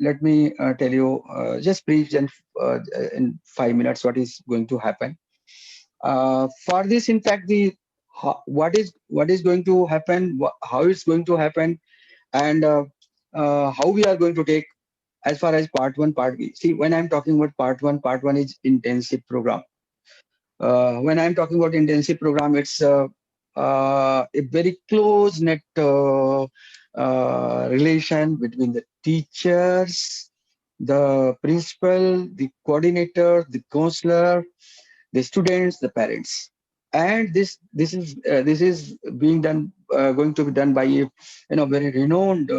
let me tell you just brief in 5 minutes what is going to happen. For this, in fact, the what is going to happen, how it's going to happen, and how we are going to take as far as part one, part B. See, when I'm talking about part one is intensive program. When I'm talking about intensive program, it's a very close net relation between the teachers, the principal, the coordinator, the counselor, the students, the parents. And this is being done, going to be done by a very renowned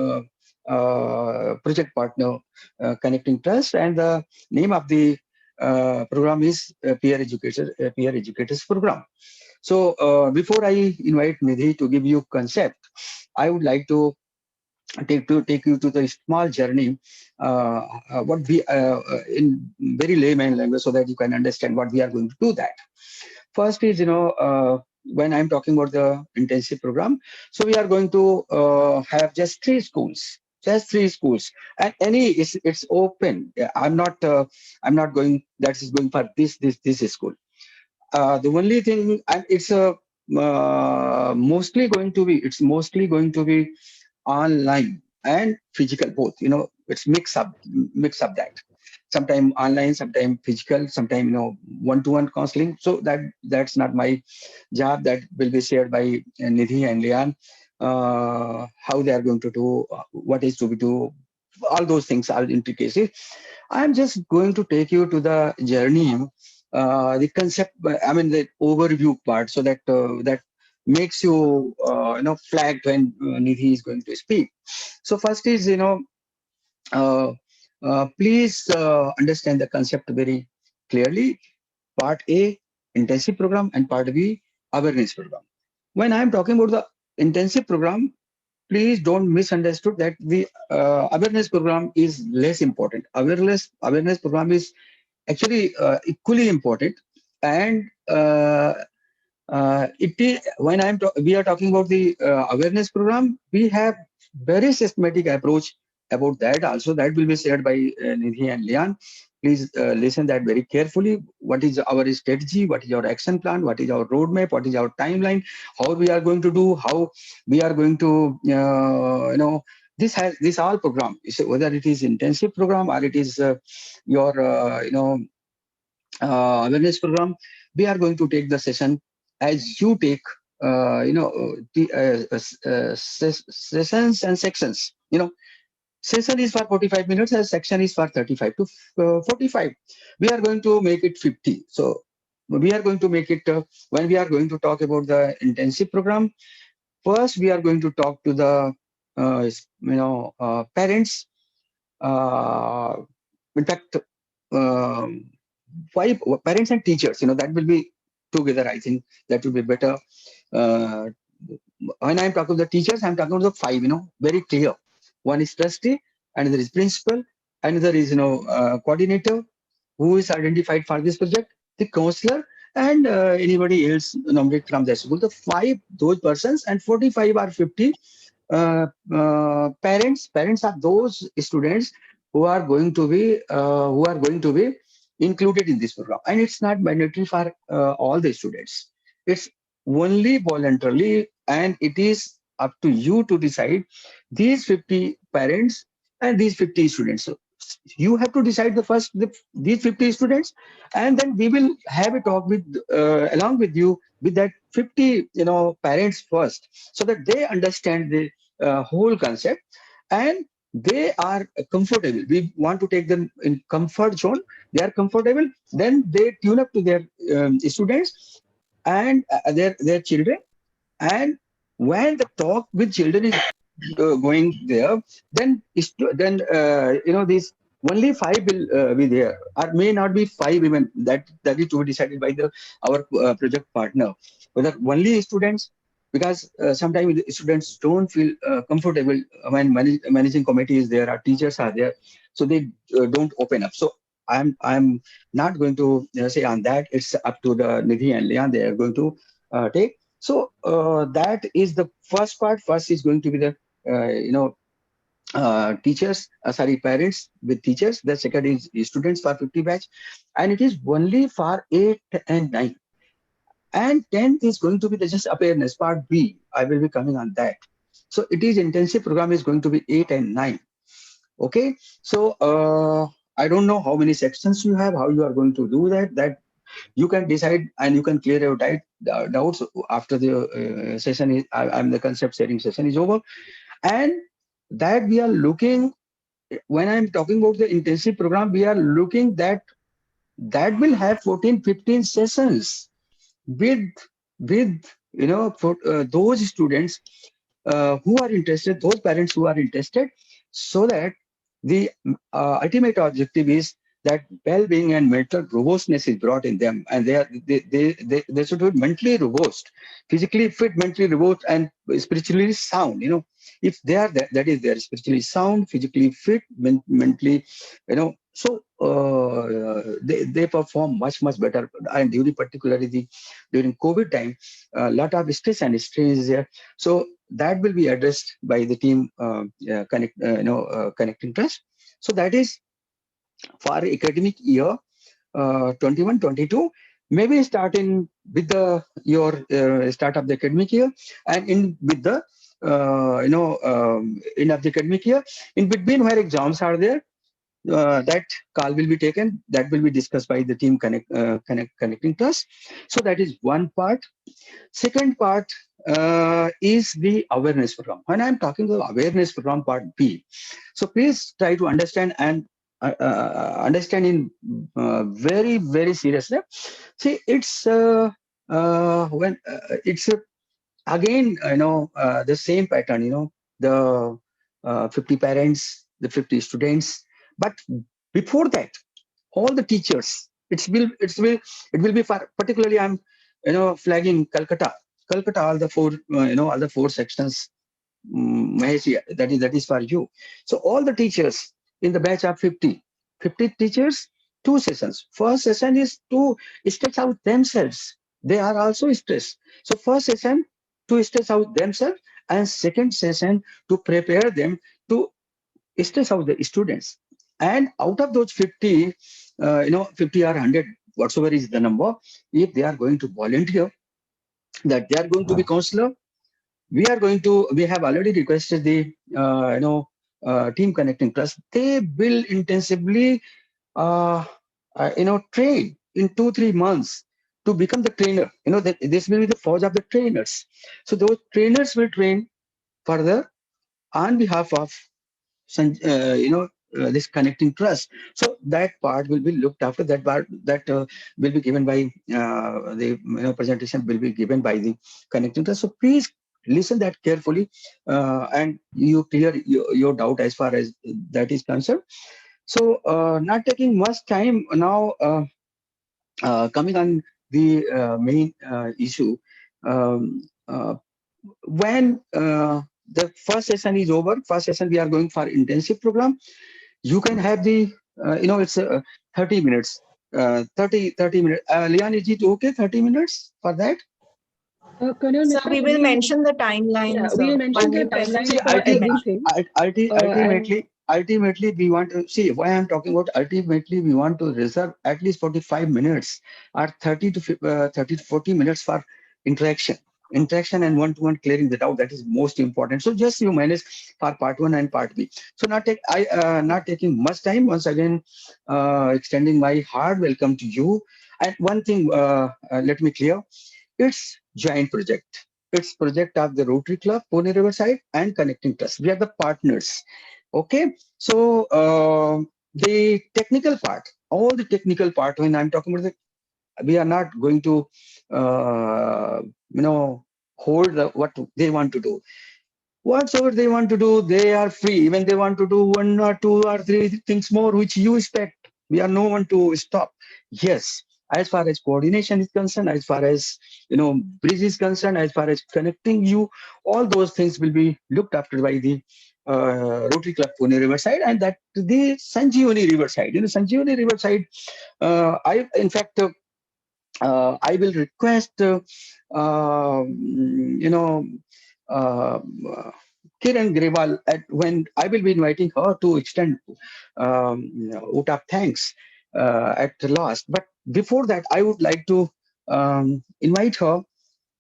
project partner, Connecting Trust, and the name of the program is Peer Educators Program. So before I invite Nidhi to give you concept, I would like to take you to the small journey, what we in very layman language, so that you can understand what we are going to do. That first is, when I'm talking about the intensive program, so we are going to have just three schools. Just three schools, and any it's open. Yeah, I'm not going. That is going for this school. The only thing, and it's mostly going to be online and physical both. It's mix up that. Sometime online, sometime physical, sometime one-to-one counseling. So that's not my job. That will be shared by Nidhi and Lian. How they are going to do, what is to be do, all those things are intricacies. I'm just going to take you to the journey, the concept, I mean the overview part, so that makes you flagged when Nidhi is going to speak. So first is, uh, please understand the concept very clearly. Part A, intensive program, and part B, awareness program. When I'm talking about the intensive program, please don't misunderstood that the awareness program is less important. Awareness program is actually equally important, and it is when we are talking about the awareness program, we have very systematic approach about that. Also, that will be shared by Nidhi and Lian. Please listen that very carefully. What is our strategy? What is our action plan? What is our roadmap? What is our timeline? How we are going to do? How we are going to this all program, so whether it is intensive program or it is your awareness program, we are going to take the session as you take the sessions and sections. Session is for 45 minutes and section is for 35 to 45. We are going to make it 50. So we are going to make it, when we are going to talk about the intensive program, first we are going to talk to the parents. uh, in fact, um, five parents and teachers, that will be together. I think that will be better. uh, when I'm talking about the teachers, I'm talking about the five, very clear. One is trustee, another is principal, another is coordinator who is identified for this project, the counselor, and anybody else nominated from the school. The five, those persons, and 45 or 50 parents are those students who are going to be included in this program. And it's not mandatory for all the students. It's only voluntarily, and it is up to you to decide these 50 parents and these 50 students. So you have to decide these 50 students, and then we will have a talk with along with you with that 50 parents first, so that they understand the whole concept, and they are comfortable. We want to take them in comfort zone. They are comfortable, then they tune up to their students and their children. And when the talk with children is going there, then these only five will be there, or may not be five even. That is to be decided by our project partner, whether only students, because sometimes the students don't feel comfortable when managing committee is there or teachers are there, so they don't open up. So I'm not going to say on that. It's up to the Nidhi and Leon. They are going to take. So that is the first part. First is going to be the teachers, sorry, parents with teachers. The second is students for 50 batch, and it is only for 8 and 9. And 10th is going to be the just awareness part B. I will be coming on that. So it is intensive program is going to be 8 and 9. Okay. So I don't know how many sections you have, how you are going to do that. That you can decide and you can clear your doubts after the session is, I'm the concept sharing session is over. And that we are looking, when I'm talking about the intensive program, we are looking that that will have 14, 15 sessions with for those students who are interested, those parents who are interested, so that the ultimate objective is that well-being and mental robustness is brought in them, and they should be mentally robust, physically fit, mentally robust, and spiritually sound. If they are that is they are spiritually sound, physically fit, mentally, so they perform much better. And during particularly during COVID time, a lot of stress and strain is there. So that will be addressed by the team connecting trust. So that is for academic year 21-22. Maybe starting with the your start of the academic year, and in with the end of the academic year, in between where exams are there, that call will be taken, that will be discussed by the team connecting trust. So that is one part. Second part is the awareness program. When I'm talking about awareness program part B, so please try to understand and understand in very seriously. See, it's when it's again, the same pattern. The 50 parents, the 50 students, but before that, all the teachers. It will be for particularly I'm flagging Calcutta, all the four sections. Mahesh, yeah, that is for you. So all the teachers in the batch are 50 teachers, two sessions. First session is to stretch out themselves. They are also stressed. So first session to stretch out themselves, and second session to prepare them to stress out the students. And out of those 50, 50 or 100, whatsoever is the number, if they are going to volunteer, that they are going to be counselor, we have already requested the team connecting trust. They will intensively train in 2-3 months to become the trainer. That this will be the forge of the trainers. So those trainers will train further on behalf of this connecting trust. So that part will be looked after. That part that will be given by the presentation will be given by the connecting trust. So please listen that carefully, and you clear your doubt as far as that is concerned. So not taking much time now, coming on the main issue. um, uh, when the first session is over, first session we are going for intensive program. You can have the it's 30 minutes, 30 minutes. Leon, is it okay, 30 minutes for that? Kunal So Mitra, we will we mention the yeah, timelines we'll mention while the you timelines See, present for the event. everything. And ultimately we want to see why I'm talking about. Ultimately we want to reserve at least 45 minutes or 30 to 40 minutes for interaction and one-to-one clearing the doubt. That is most important. So just you manage for part one and part B. So not taking much time. Once again, extending my hard welcome to you. And one thing, let me clear. It's joint project. It's project of the Rotary Club, Pune Riverside, and Connecting Trust. We are the partners. Okay. So the technical part, all the technical part. When I'm talking about we are not going to, uh, hold what they want to do. Whatsoever they want to do, they are free. Even they want to do one or two or three things more, which you expect. We are no one to stop. Yes, as far as coordination is concerned, as far as bridge is concerned, as far as connecting you, all those things will be looked after by the Rotary Club Pune Riverside, and that the Sanjeevani Riverside. Sanjeevani Riverside. I in fact. I will request, um, you know, uh, Kiran Grewal, when I will be inviting her to extend vote of thanks at the last. But before that, I would like to invite her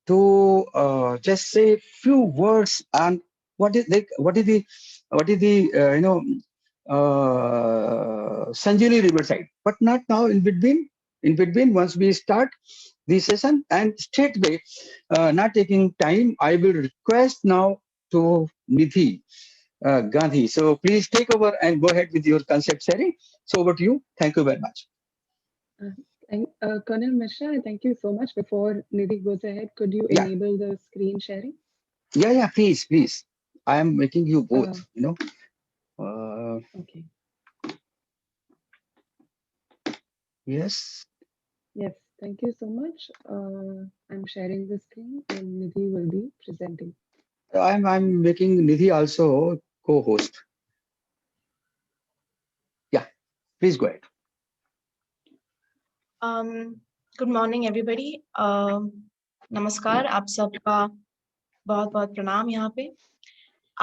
to just say a few words on what is the Sanjivani Riverside, but not now. In between, once we start the session, and straightway, not taking time, I will request now to Nidhi Gandhi. So please take over and go ahead with your concept sharing. So over to you. Thank you very much. Colonel Mishra, thank you so much. Before Nidhi goes ahead, could you Yeah, enable the screen sharing? yeah, please. I am making you Uh, both. okay. Yes. Yes, thank you so much. I'm sharing the screen and Nidhi will be presenting. I'm making Nidhi also co-host. Yeah, please go ahead. Good morning everybody नमस्कार आप सबका बहुत बहुत प्रणाम यहाँ पे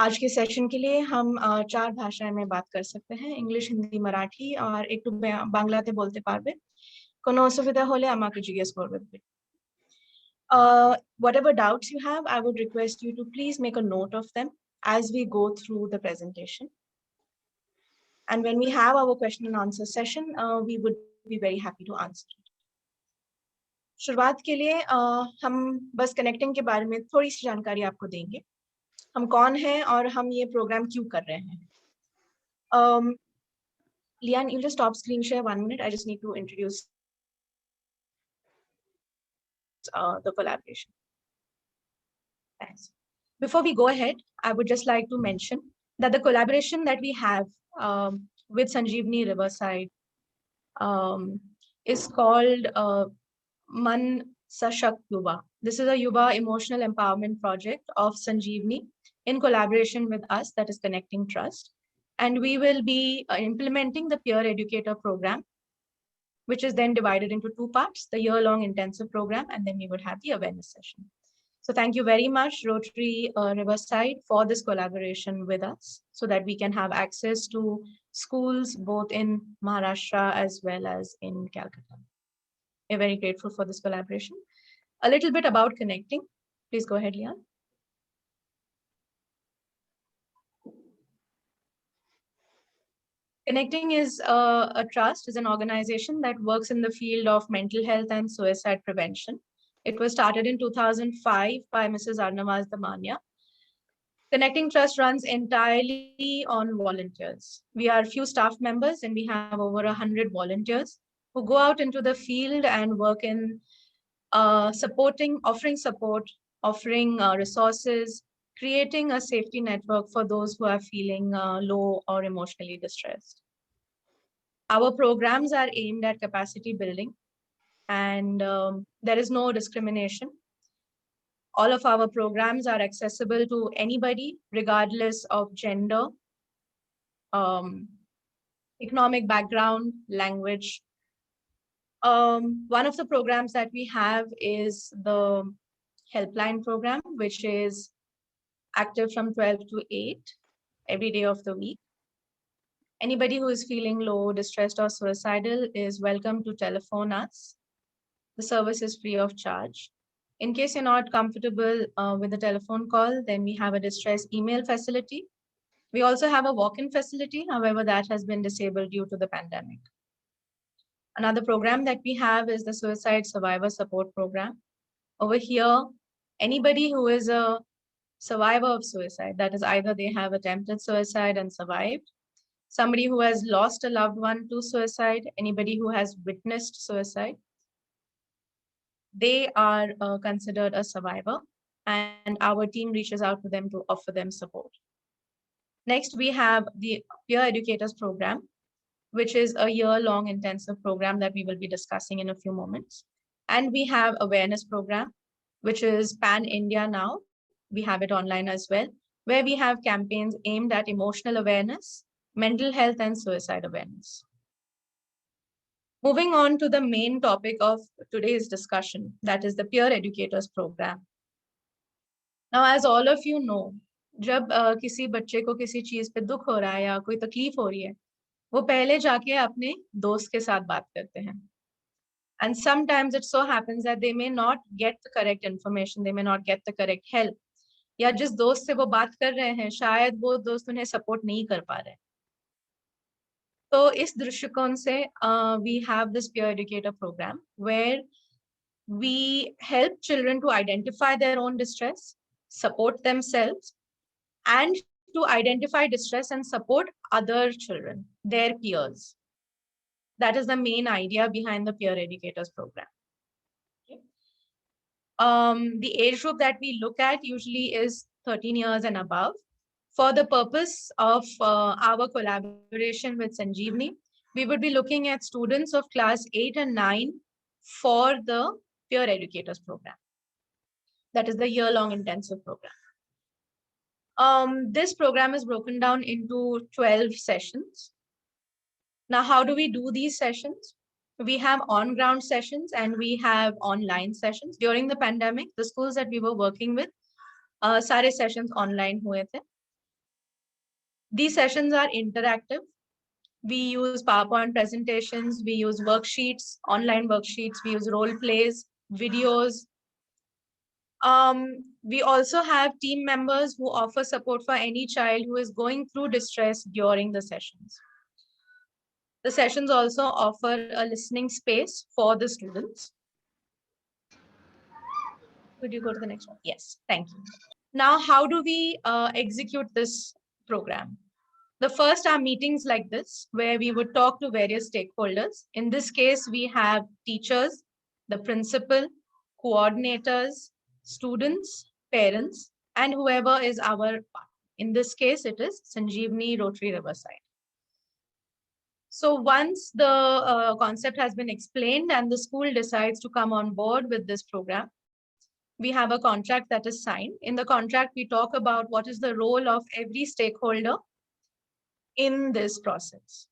आज के सेशन के लिए हम 4 भाषाएं में बात कर सकते हैं इंग्लिश हिंदी मराठी और एक तो बांग्लाते बोलते पारबे কোনো অসুবিধা হলে আমাকে জিজ্ঞেস করবেন whatever doubts you have I would request you to please make a note of them as we go through the presentation and when we have our question and answer session we would be very happy to answer it. शुरुआत के लिए हम बस connecting के बारे में थोड़ी सी जानकारी आपको देंगे हम कौन हैं और हम ये प्रोग्राम क्यों कर रहे हैं Lian, you just stop screen share 1 minute. I just need to introduce the collaboration. Thanks. Before we go ahead, I would just like to mention that the collaboration that we have with Sanjeevani Riverside is called Man Sashakt Yuva. This is a Yuva emotional empowerment project of Sanjeevani in collaboration with us, that is Connecting Trust. And we will be implementing the peer educator program, which is then divided into 2 parts, the year-long intensive program, and then we would have the awareness session. So thank you very much, Rotary Riverside, for this collaboration with us so that we can have access to schools both in Maharashtra as well as in Calcutta. We're very grateful for this collaboration. A little bit about Connecting. Please go ahead, Lian. Connecting is a trust, is an organization that works in the field of mental health and suicide prevention. It was started in 2005 by Mrs. Arnavaz Damania. Connecting Trust runs entirely on volunteers. We are few staff members and we have over 100 volunteers who go out into the field and work in offering support, offering resources, creating a safety network for those who are feeling low or emotionally distressed. Our programs are aimed at capacity building and there is no discrimination. All of our programs are accessible to anybody, regardless of gender, economic background, language. One of the programs that we have is the helpline program, which is active from 12 to 8 every day of the week. Anybody who is feeling low, distressed, or suicidal is welcome to telephone us. The service is free of charge. In case you're not comfortable with the telephone call, then we have a distress email facility. We also have a walk-in facility. However, that has been disabled due to the pandemic. Another program that we have is the Suicide Survivor Support Program. Over here, anybody who is a survivor of suicide, that is either they have attempted suicide and survived, somebody who has lost a loved one to suicide, anybody who has witnessed suicide, they are considered a survivor and our team reaches out to them to offer them support. Next, we have the Peer Educators Program, which is a year-long intensive program that we will be discussing in a few moments. And we have Awareness Program, which is pan-India now. We have it online as well, where we have campaigns aimed at emotional awareness, mental health, and suicide awareness. Moving on to the main topic of today's discussion, that is the Peer Educators Program. Now, as all of you know, जब किसी बच्चे को किसी चीज पे दुख हो रहा है या कोई तकलीफ हो रही है, वो पहले जाके अपने दोस्त के साथ बात करते हैं. And sometimes it so happens that they may not get the correct information, they may not get the correct help. या जिस दोस्त से वो बात कर रहे हैं, शायद वो दोस्त उन्हें सपोर्ट नहीं कर पा रहे. तो इस दृष्टिकोण से we have this peer educator program where we help children to identify their own distress, support themselves, and to identify distress and support other children, their peers. That is the main idea behind the peer educators program. Okay. The age group that we look at usually is 13 years and above. For the purpose of our collaboration with Sanjeevani, we would be looking at students of class 8 and 9 for the peer educators program. That is the year-long intensive program. This program is broken down into 12 sessions. Now, how do we do these sessions? We have on-ground sessions and we have online sessions. During the pandemic, the schools that we were working with, सारे sessions online हुए थे. These sessions are interactive. We use PowerPoint presentations, we use worksheets, online worksheets, we use role plays, videos. We also have team members who offer support for any child who is going through distress during the sessions. The sessions also offer a listening space for the students. Could you go to the next one? Yes, thank you. Now, how do we execute this program? The first are meetings like this, where we would talk to various stakeholders. In this case, we have teachers, the principal, coordinators, students, parents, and whoever is our partner. In this case, it is Sanjeevani Rotary Riverside. So once the concept has been explained and the school decides to come on board with this program, we have a contract that is signed. In the contract, we talk about what is the role of every stakeholder in this process.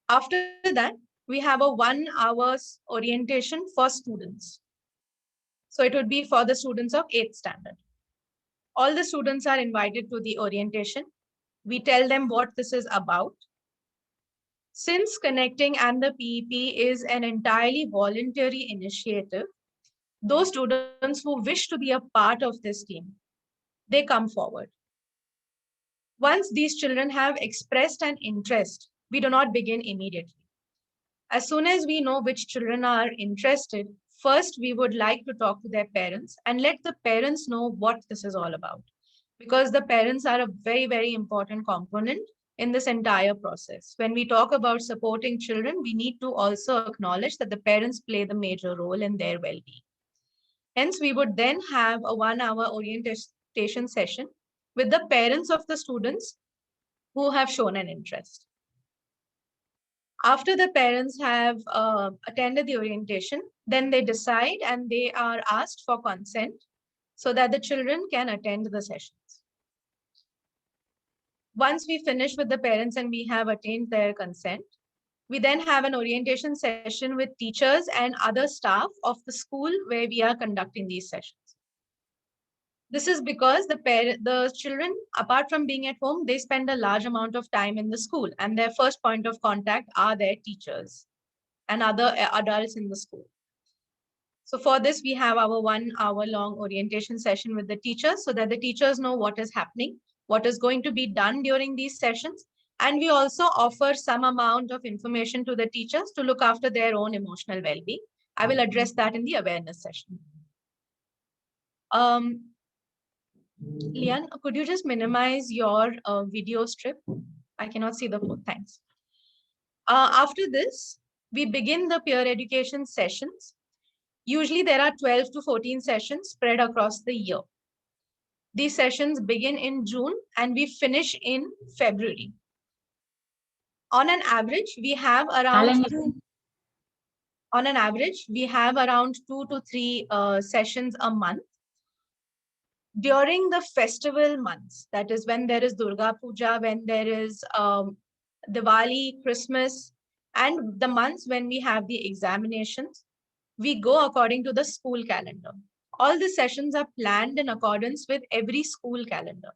After that, we have a 1 hour orientation for students. So it would be for the students of 8th standard. All the students are invited to the orientation. We tell them what this is about. Since Connecting and the PEP is an entirely voluntary initiative, those students who wish to be a part of this team, they come forward. Once these children have expressed an interest, we do not begin immediately. As soon as we know which children are interested, first we would like to talk to their parents and let the parents know what this is all about. Because the parents are a very, very important component in this entire process. When we talk about supporting children, we need to also acknowledge that the parents play the major role in their well-being. Hence, we would then have a 1 hour orientation session with the parents of the students who have shown an interest. After the parents have attended the orientation, then they decide and they are asked for consent so that the children can attend the sessions. Once we finish with the parents and we have attained their consent, we then have an orientation session with teachers and other staff of the school where we are conducting these sessions. This is because the children, apart from being at home, they spend a large amount of time in the school, and their first point of contact are their teachers and other adults in the school. So for this, we have our 1 hour long orientation session with the teachers so that the teachers know what is happening, what is going to be done during these sessions. And we also offer some amount of information to the teachers to look after their own emotional well-being. I will address that in the awareness session. Lian, could you just minimize your video strip? I cannot see the phone. Thanks. After this, we begin the peer education sessions. Usually there are 12 to 14 sessions spread across the year. These sessions begin in June and we finish in February. On an average, we have around 2 to 3 sessions a month. During the festival months, that is when there is Durga Puja, when there is Diwali, Christmas, and the months when we have the examinations, we go according to the school calendar. all the sessions are planned in accordance with every school calendar.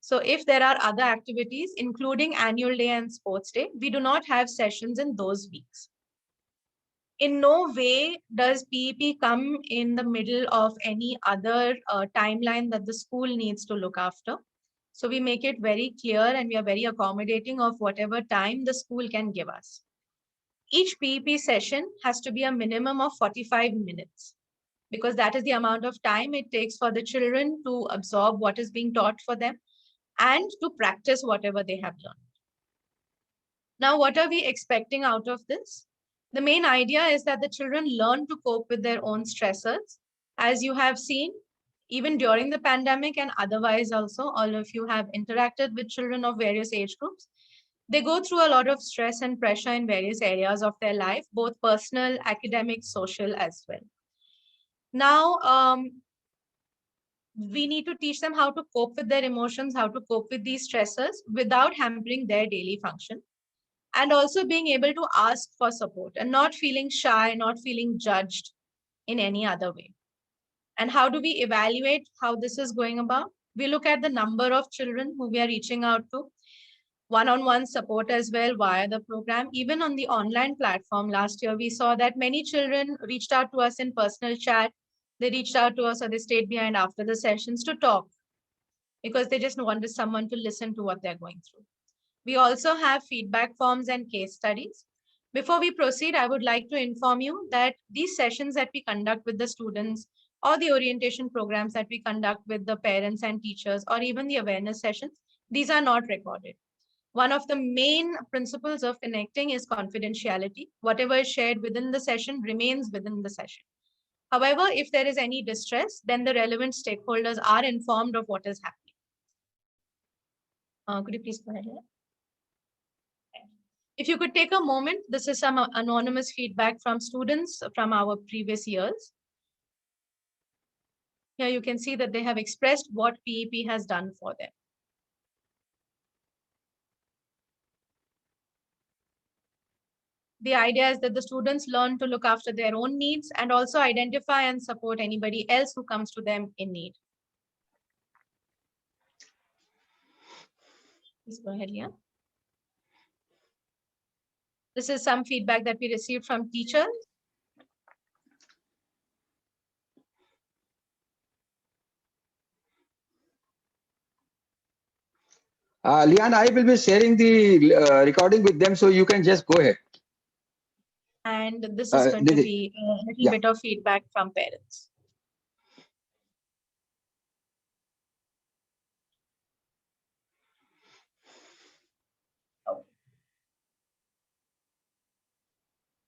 So if there are other activities, including annual day and sports day, we do not have sessions in those weeks. In no way does PEP come in the middle of any other timeline that the school needs to look after. So we make it very clear and we are very accommodating of whatever time the school can give us. Each PEP session has to be a minimum of 45 minutes because that is the amount of time it takes for the children to absorb what is being taught for them and to practice whatever they have learned. Now, what are we expecting out of this? The main idea is that the children learn to cope with their own stressors. As you have seen, even during the pandemic and otherwise also, all of you have interacted with children of various age groups. They go through a lot of stress and pressure in various areas of their life, both personal, academic, social as well. Now, we need to teach them how to cope with their emotions, how to cope with these stressors without hampering their daily function. And also being able to ask for support and not feeling shy, not feeling judged in any other way. And how do we evaluate how this is going about? We look at the number of children who we are reaching out to, one-on-one support as well via the program. Even on the online platform last year, we saw that many children reached out to us in personal chat. They reached out to us or they stayed behind after the sessions to talk because they just wanted someone to listen to what they're going through. We also have feedback forms and case studies. Before we proceed, I would like to inform you that these sessions that we conduct with the students or the orientation programs that we conduct with the parents and teachers or even the awareness sessions, these are not recorded. One of the main principles of connecting is confidentiality. Whatever is shared within the session remains within the session. However, if there is any distress, then the relevant stakeholders are informed of what is happening. Could you please go ahead? If you could take a moment, this is some anonymous feedback from students from our previous years. Here you can see that they have expressed what PEP has done for them. The idea is that the students learn to look after their own needs and also identify and support anybody else who comes to them in need. Please go ahead, yeah. This is some feedback that we received from teachers. Lian, I will be sharing the recording with them, so you can just go ahead. And this is going to be a little bit of feedback from parents.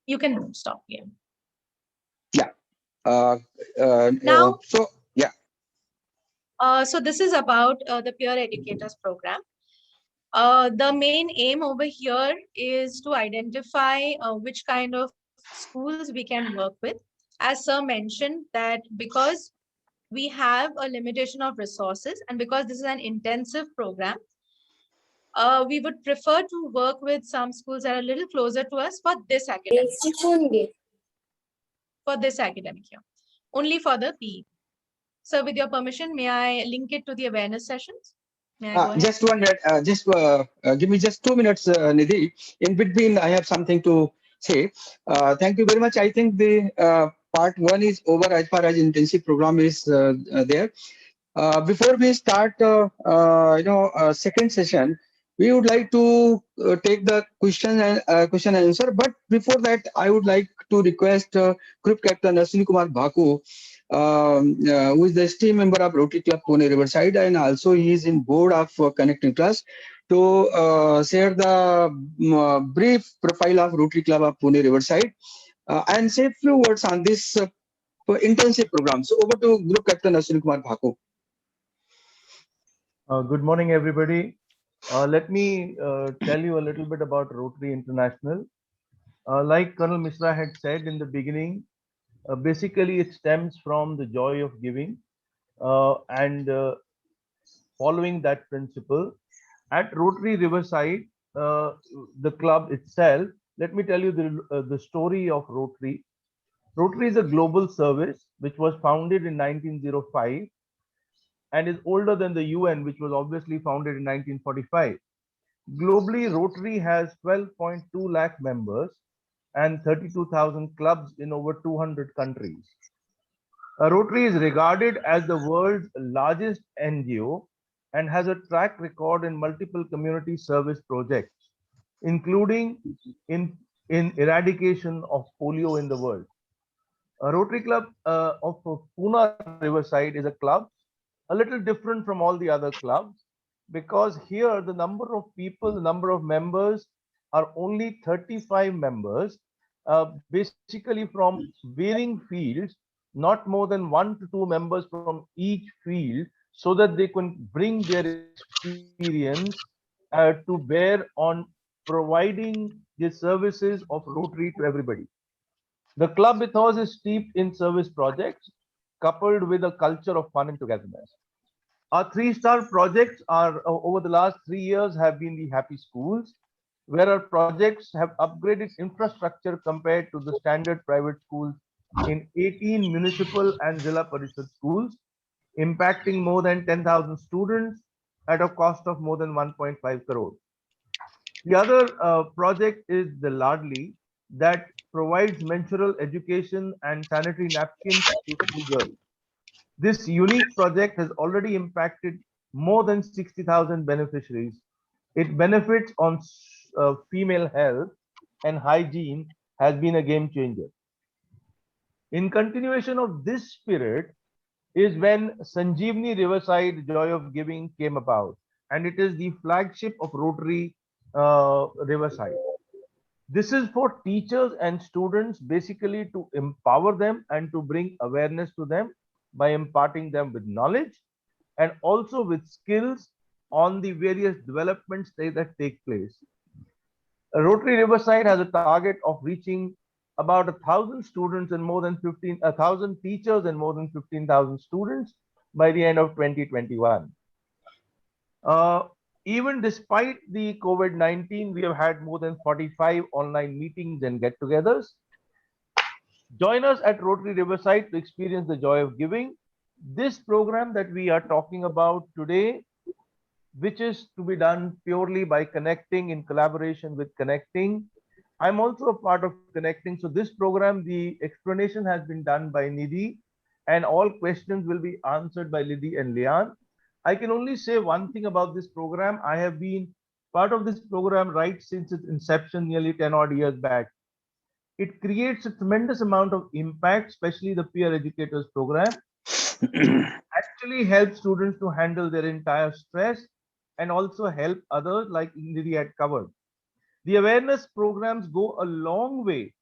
You can stop here. Yeah. Now, so yeah. So this is about the Peer Educators Program. The main aim over here is to identify which kind of schools we can work with. As Sir mentioned, that because we have a limitation of resources and because this is an intensive program, we would prefer to work with some schools that are a little closer to us for this academic year. For this academic year, only for the PE. So with your permission, may I link it to the awareness sessions? May I go ahead? Just 1 minute, give me just 2 minutes, Nidhi. In between, I have something to say. Thank you very much. I think the part 1 is over as far as intensive program is there. Before we start, second session, we would like to take the question and answer. But before that, I would like to request Group Captain Ashwini Kumar Bhaku, who is the esteemed member of Rotary Club Pune Riverside, and also he is in board of Connecting Trust, to share the brief profile of Rotary Club of Pune Riverside and say a few words on this intensive program. So over to Group Captain Ashwini Kumar Bhaku. Good morning, everybody. Let me tell you a little bit about Rotary International. Like Colonel Misra had said in the beginning, basically it stems from the joy of giving and following that principle. At Rotary Riverside, the club itself, let me tell you the story of Rotary. Rotary is a global service which was founded in 1905 and is older than the UN, which was obviously founded in 1945. Globally, Rotary has 12.2 lakh members and 32,000 clubs in over 200 countries. Rotary is regarded as the world's largest NGO and has a track record in multiple community service projects, including in eradication of polio in the world. A Rotary Club of Pune Riverside is a club a little different from all the other clubs because here the number of people, the number of members are only 35 members, basically from varying fields, not more than 1 to 2 members from each field, so that they can bring their experience to bear on providing the services of Rotary to everybody. The club ethos is steeped in service projects, coupled with a culture of fun and togetherness. Our 3-star projects are over the last 3 years have been the Happy Schools, where our projects have upgraded infrastructure compared to the standard private schools in 18 municipal and Zilla Parishad schools, impacting more than 10,000 students at a cost of more than 1.5 crore. The other project is the Ladli that provides menstrual education and sanitary napkins to school girls. This unique project has already impacted more than 60,000 beneficiaries. It benefits on female health and hygiene has been a game changer. In continuation of this spirit is when Sanjeevani Riverside Joy of Giving came about, and it is the flagship of Rotary Riverside. This is for teachers and students basically to empower them and to bring awareness to them by imparting them with knowledge and also with skills on the various developments that take place. Rotary Riverside has a target of reaching about 1,000 students and more than 1,000 teachers and more than 15,000 students by the end of 2021. Even despite the COVID-19, we have had more than 45 online meetings and get-togethers. Join us at Rotary Riverside to experience the joy of giving. This program that we are talking about today, which is to be done purely by connecting in collaboration with Connecting. I'm also a part of Connecting. So this program, the explanation has been done by Nidhi and all questions will be answered by Nidhi and Lian. I can only say one thing about this program. I have been part of this program right since its inception nearly 10 odd years back. It creates a tremendous amount of impact, especially the peer educators program. Actually helps students to handle their entire stress and also help others like Nidhi had covered. The awareness programs go a long way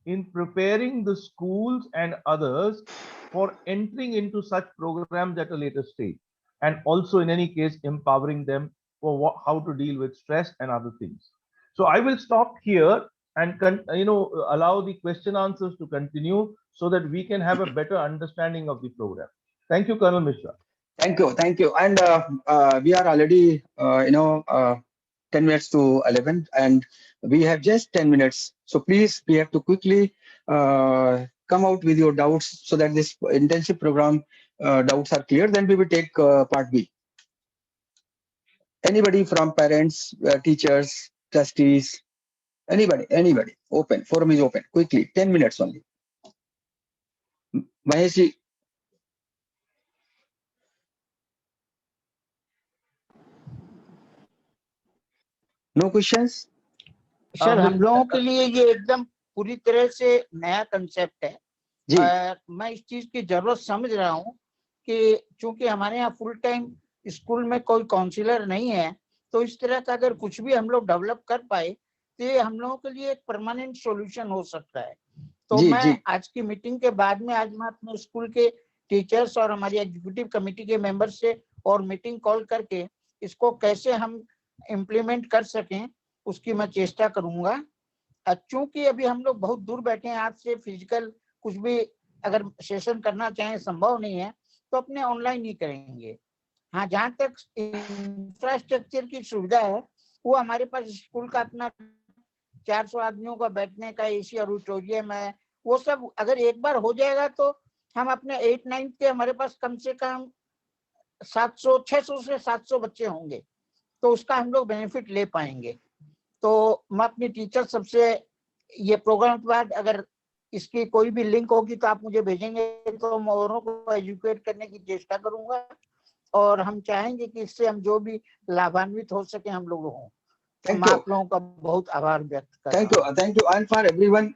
in preparing the schools and others for entering into such programs at a later stage, and also in any case empowering them for how to deal with stress and other things. So I will stop here and allow the question answers to continue so that we can have a better understanding of the program. Thank you, Colonel Mishra. Thank you. And we are already 10 minutes to 11, and we have just 10 minutes. So please, we have to quickly come out with your doubts so that this intensive program doubts are clear. Then we will take part B. Anybody from parents, teachers, trustees, anybody, open. Forum is open. Quickly, 10 minutes only. Mahesh ji. No questions? Sir हम लोगों के लिए ये एकदम पूरी तरह से नया कंसेप्ट है और मैं इस चीज की जरूरत समझ रहा हूँ कि चूंकि हमारे यहाँ फुल टाइम स्कूल में कोई काउंसलर नहीं है, तो इस तरह का अगर कुछ भी हम लोग डेवलप कर पाए तो ये हम लोगों के लिए एक परमानेंट सॉल्यूशन हो सकता है। तो मैं आज की मीटिंग के बाद में आज मैं अपने स्कूल के टीचर्स और हमारी एग्जीक्यूटिव कमेटी के मेंबर से और मीटिंग कॉल करके इसको कैसे हम इम्प्लीमेंट कर सकें उसकी मैं चेष्टा करूंगा। चूंकि अभी हम लोग बहुत दूर बैठे हैं, आपसे फिजिकल कुछ भी अगर सेशन करना चाहें संभव नहीं है तो अपने ऑनलाइन ही करेंगे। हाँ, जहाँ तक इंफ्रास्ट्रक्चर की सुविधा है वो हमारे पास स्कूल का अपना 400 आदमियों का बैठने का एसी ऑडिटोरियम है, वो सब अगर एक बार हो जाएगा तो हम अपने 8-9 के हमारे पास कम से कम 600 से 700 बच्चे होंगे, तो उसका हम लोग बेनिफिट ले पाएंगे। तो मैं अपनी टीचर सबसे ये प्रोग्राम के बाद अगर इसकी कोई भी लिंक होगी तो आप मुझे भेजेंगे, तो मैं औरों को एजुकेट करने की चेष्टा करूंगा, और हम चाहेंगे कि इससे हम जो भी लाभान्वित हो सके हम लोग हों। तो मैं आप लोगों का बहुत आभार व्यक्त कर रहा हूं। Thank you and for everyone.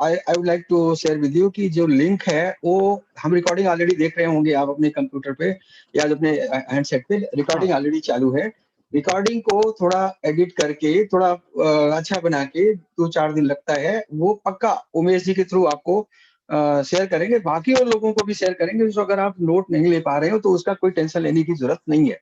I would like to share with you कि जो लिंक है वो हम रिकॉर्डिंग ऑलरेडी देख रहे होंगे आप अपने कंप्यूटर पे या अपने हैंडसेट पे, रिकॉर्डिंग ऑलरेडी चालू है। रिकॉर्डिंग को थोड़ा एडिट करके थोड़ा अच्छा बना के 2-4 दिन लगता है, वो पक्का उमेश जी के थ्रू आपको शेयर करेंगे, बाकी और लोगों को भी शेयर करेंगे। तो अगर आप नोट नहीं ले पा रहे हो तो उसका कोई टेंशन लेने की जरूरत नहीं है।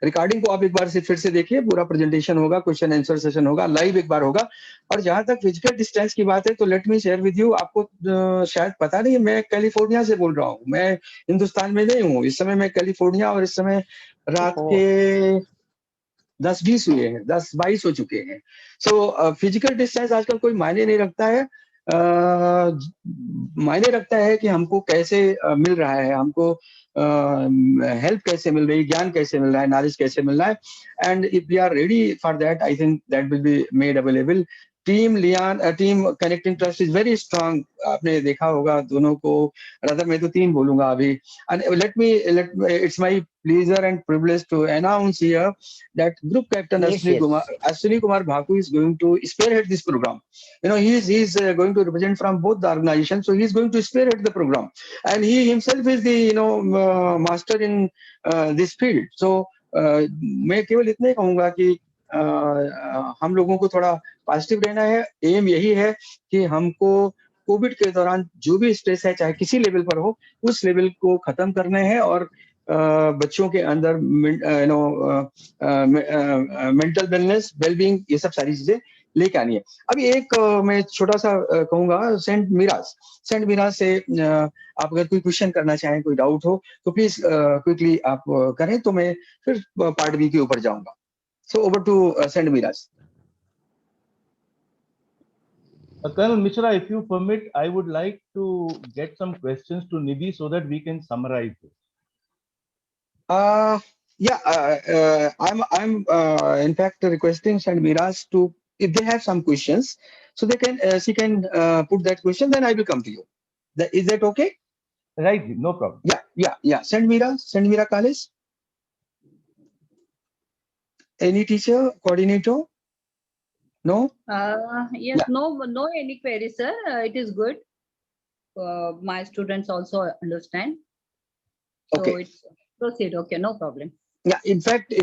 रिकॉर्डिंग को आप एक बार से फिर से देखिए, पूरा प्रेजेंटेशन होगा, क्वेश्चन आंसर सेशन होगा, लाइव एक बार होगा। और जहां तक फिजिकल डिस्टेंस की बात है तो let me share with you, आपको शायद पता नहीं, मैं कैलिफोर्निया से बोल रहा हूँ, मैं हिंदुस्तान में नहीं हूँ इस समय, मैं कैलिफोर्निया, और इस समय रात के 10-20 हुए हैं, 10-22 हो चुके हैं। सो फिजिकल डिस्टेंस आजकल कोई मायने नहीं रखता है, मायने रखता है कि हमको कैसे मिल रहा है, हमको हेल्प कैसे मिल रही है, ज्ञान कैसे मिल रहा है, नॉलेज कैसे मिल रहा है। And if we are ready for that, I think that will be made available. Team connecting trust is very strong, आपने देखा होगा दोनों को, रादर मैं तो टीम बोलूंगा अभी। And let me it's my pleasure and privilege to announce here that Group Captain Ashwini Kumar Bhaku is going to spearhead this program. You know, he is going to represent from both the organizations, so he is going to spearhead the program, and he himself is the master in this field. So मैं केवल इतना ही कहूंगा कि हम लोगों को थोड़ा positive रहना है। एम यही है कि हमको कोविड के दौरान जो भी स्ट्रेस है, चाहे किसी लेवल पर हो, उस लेवल को खत्म करना है, और बच्चों के अंदर मेंटल वेलनेस, वेलबींग, ये सब सारी चीजें लेके आनी है। अभी एक मैं छोटा सा कहूंगा, सेंट मीराज से आप अगर कोई क्वेश्चन करना चाहें, कोई डाउट हो तो प्लीज क्विकली आप करें, तो मैं फिर पार्ट बी के ऊपर जाऊंगा। सो ओवर टू सेंट मीराज। Colonel Mishra, if you permit, I would like to get some questions to Nidhi so that we can summarize this. I'm in fact requesting St. Miraz to, if they have some questions, so they can she can put that question, then I will come to you. Is that okay? Right, no problem. Yeah. St. Mira College. Any teacher, coordinator? No? Yes, no any query, sir. It is good. My students also understand. So Okay. it's proceed. Okay, no problem. Yeah, in fact,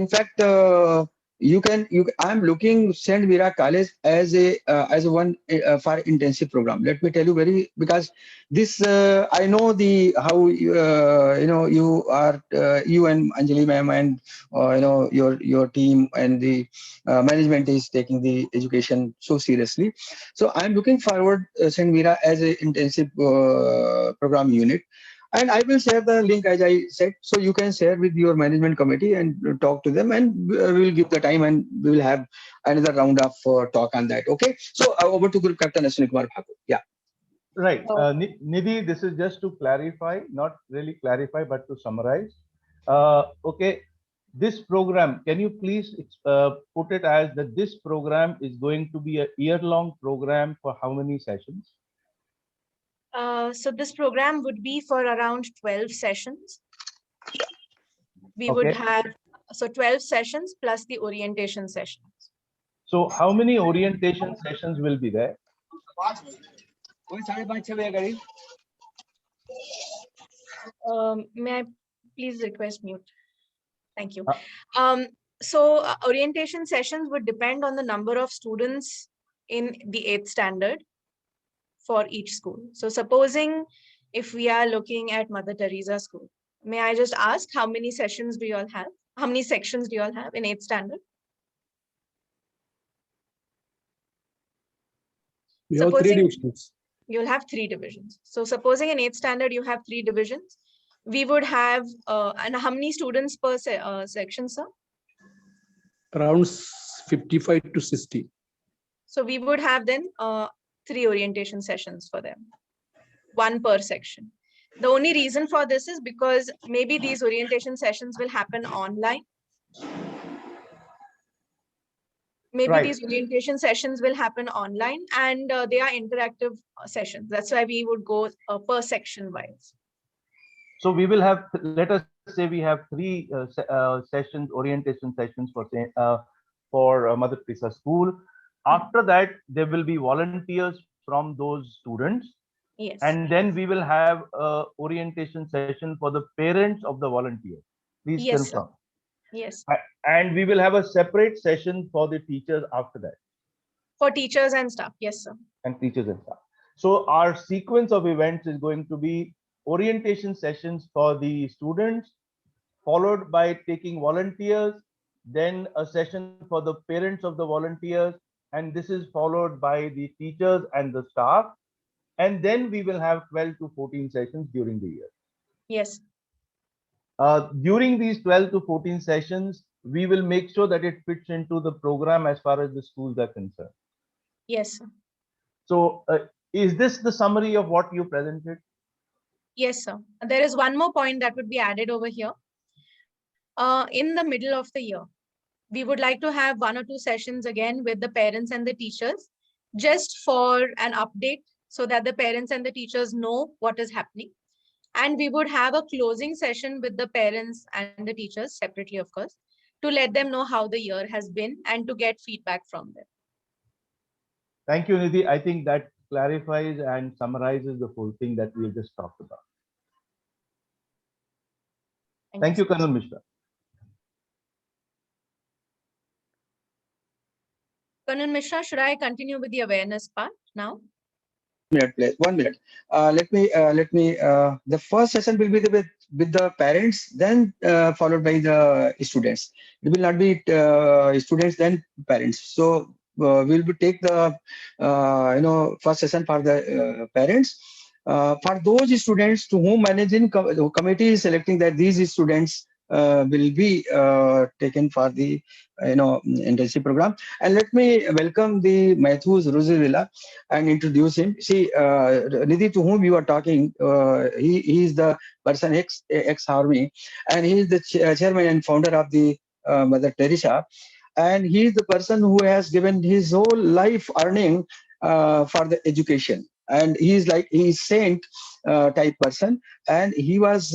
I'm looking St. Mira College as a one for intensive program. Let me tell you because this I know how you are you and Anjali ma'am and your team and the management is taking the education so seriously. So I'm looking forward St. Mira as a intensive program unit. And I will share the link, as I said, so you can share with your management committee and talk to them, and we will give the time and we will have another round of talk on that. Okay. So over to Group Captain Ashwini Kumar Bhaku. Yeah. Right. Nidhi, this is just to clarify, not really clarify, but to summarize. Okay. This program, can you please put it as that this program is going to be a year-long program for how many sessions? So this program would be for around 12 sessions. We Okay. would have 12 sessions plus the orientation sessions. So how many orientation sessions will be there? May I please request mute? Thank you. Orientation sessions would depend on the number of students in the 8th standard for each school. So supposing if we are looking at Mother Teresa School, may I just ask how many sessions do you all have? How many sections do you all have in 8th standard? We have 3 divisions. You'll have 3 divisions. So supposing in 8th standard you have 3 divisions, we would have, and how many students per section, sir? Around 55 to 60. So we would have then 3 orientation sessions for them. one per section. The only reason for this is because maybe these orientation sessions will happen online. Maybe Right. these orientation sessions will happen online, and they are interactive sessions. That's why we would go per section wise. So we will have, let us say we have three sessions, orientation sessions for Mother Teresa School. After that, there will be volunteers from those students. Yes. And then we will have a orientation session for the parents of the volunteers. Please Yes, confirm. sir. Yes. And we will have a separate session for the teachers after that. For teachers and staff. Yes, sir. And teachers and staff. So our sequence of events is going to be orientation sessions for the students, followed by taking volunteers, then a session for the parents of the volunteers, and this is followed by the teachers and the staff. And then we will have 12 to 14 sessions during the year. Yes. During these 12 to 14 sessions, we will make sure that it fits into the program as far as the schools are concerned. Yes, sir. So is this the summary of what you presented? Yes, sir. There is one more point that would be added over here. In the middle of the year, we would like to have 1 or 2 sessions again with the parents and the teachers, just for an update so that the parents and the teachers know what is happening. And we would have a closing session with the parents and the teachers separately, of course, to let them know how the year has been and to get feedback from them. Thank you, Nidhi. I think that clarifies and summarizes the whole thing that we have just talked about. Thank you, Colonel Mishra. Colonel Mishra, should I continue with the awareness part now? 1 minute. Let me. The first session will be with the parents, then followed by the students. It will not be students then parents. So we'll take the first session for the parents. For those students to whom managing committee is selecting that these students will be taken for the internship program. And let me welcome the Matheus Rosavilla and introduce him. See, Nidhi, to whom you are talking, he is the person ex-army, and he is the chairman and founder of the Mother Teresa, and he is the person who has given his whole life earning for the education. And he is like, he is saint type person, and he was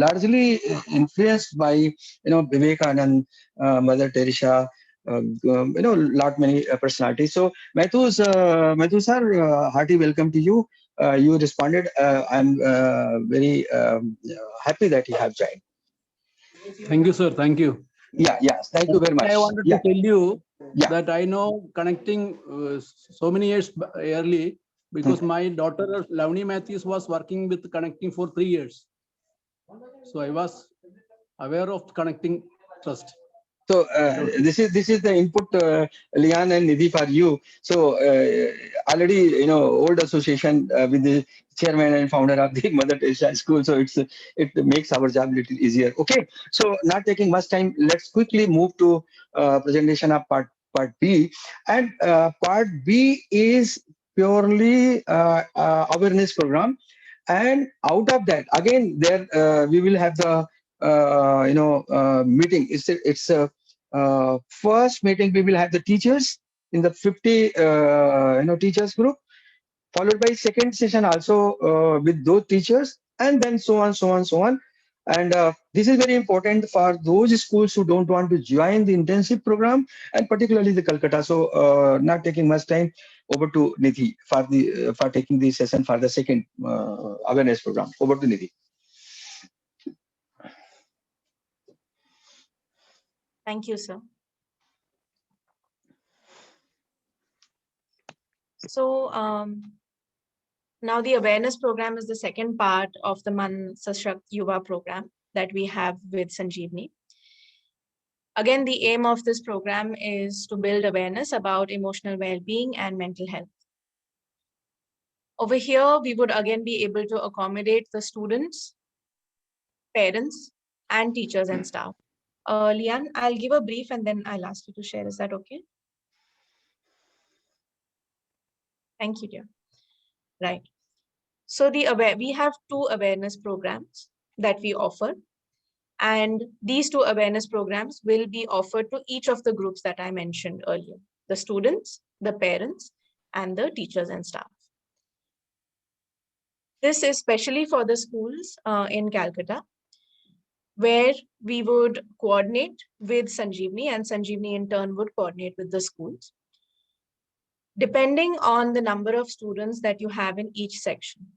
largely influenced by Vivekanand, Mother Teresa, lot many personalities. So Matheus sir, hearty welcome to you. You responded. I'm very happy that you have joined. Thank you, sir. Thank you. Yes, thank you very much. I wanted to tell you Yeah. that I know connecting so many years early, because my daughter Lavani Matheus was working with connecting for 3 years. So I was aware of connecting trust. So this is the input, Lian and Nidhi, for you. So already old association with the chairman and founder of the Mother Teresa School. So it makes our job a little easier. Okay. So not taking much time, let's quickly move to presentation of part B. And part B is purely awareness program. And out of that, again, there we will have the meeting. It's a first meeting. We will have the teachers in the 50 teachers group, followed by second session also with those teachers, and then so on. And this is very important for those schools who don't want to join the intensive program, and particularly the Calcutta. So not taking much time, over to Nidhi for taking the session for the second awareness program. Over to Nidhi. Thank you, sir. So now the awareness program is the second part of the Man Sashakt Yuva program that we have with Sanjeevani. Again, the aim of this program is to build awareness about emotional well-being and mental health. Over here, we would again be able to accommodate the students, parents, and teachers and staff. Lian, I'll give a brief and then I'll ask you to share. Is that okay? Thank you, dear. Right. So we have 2 awareness programs that we offer. And these 2 awareness programs will be offered to each of the groups that I mentioned earlier: the students, the parents, and the teachers and staff. This is especially for the schools in Calcutta, where we would coordinate with Sanjeevani, and Sanjeevani in turn would coordinate with the schools, depending on the number of students that you have in each section.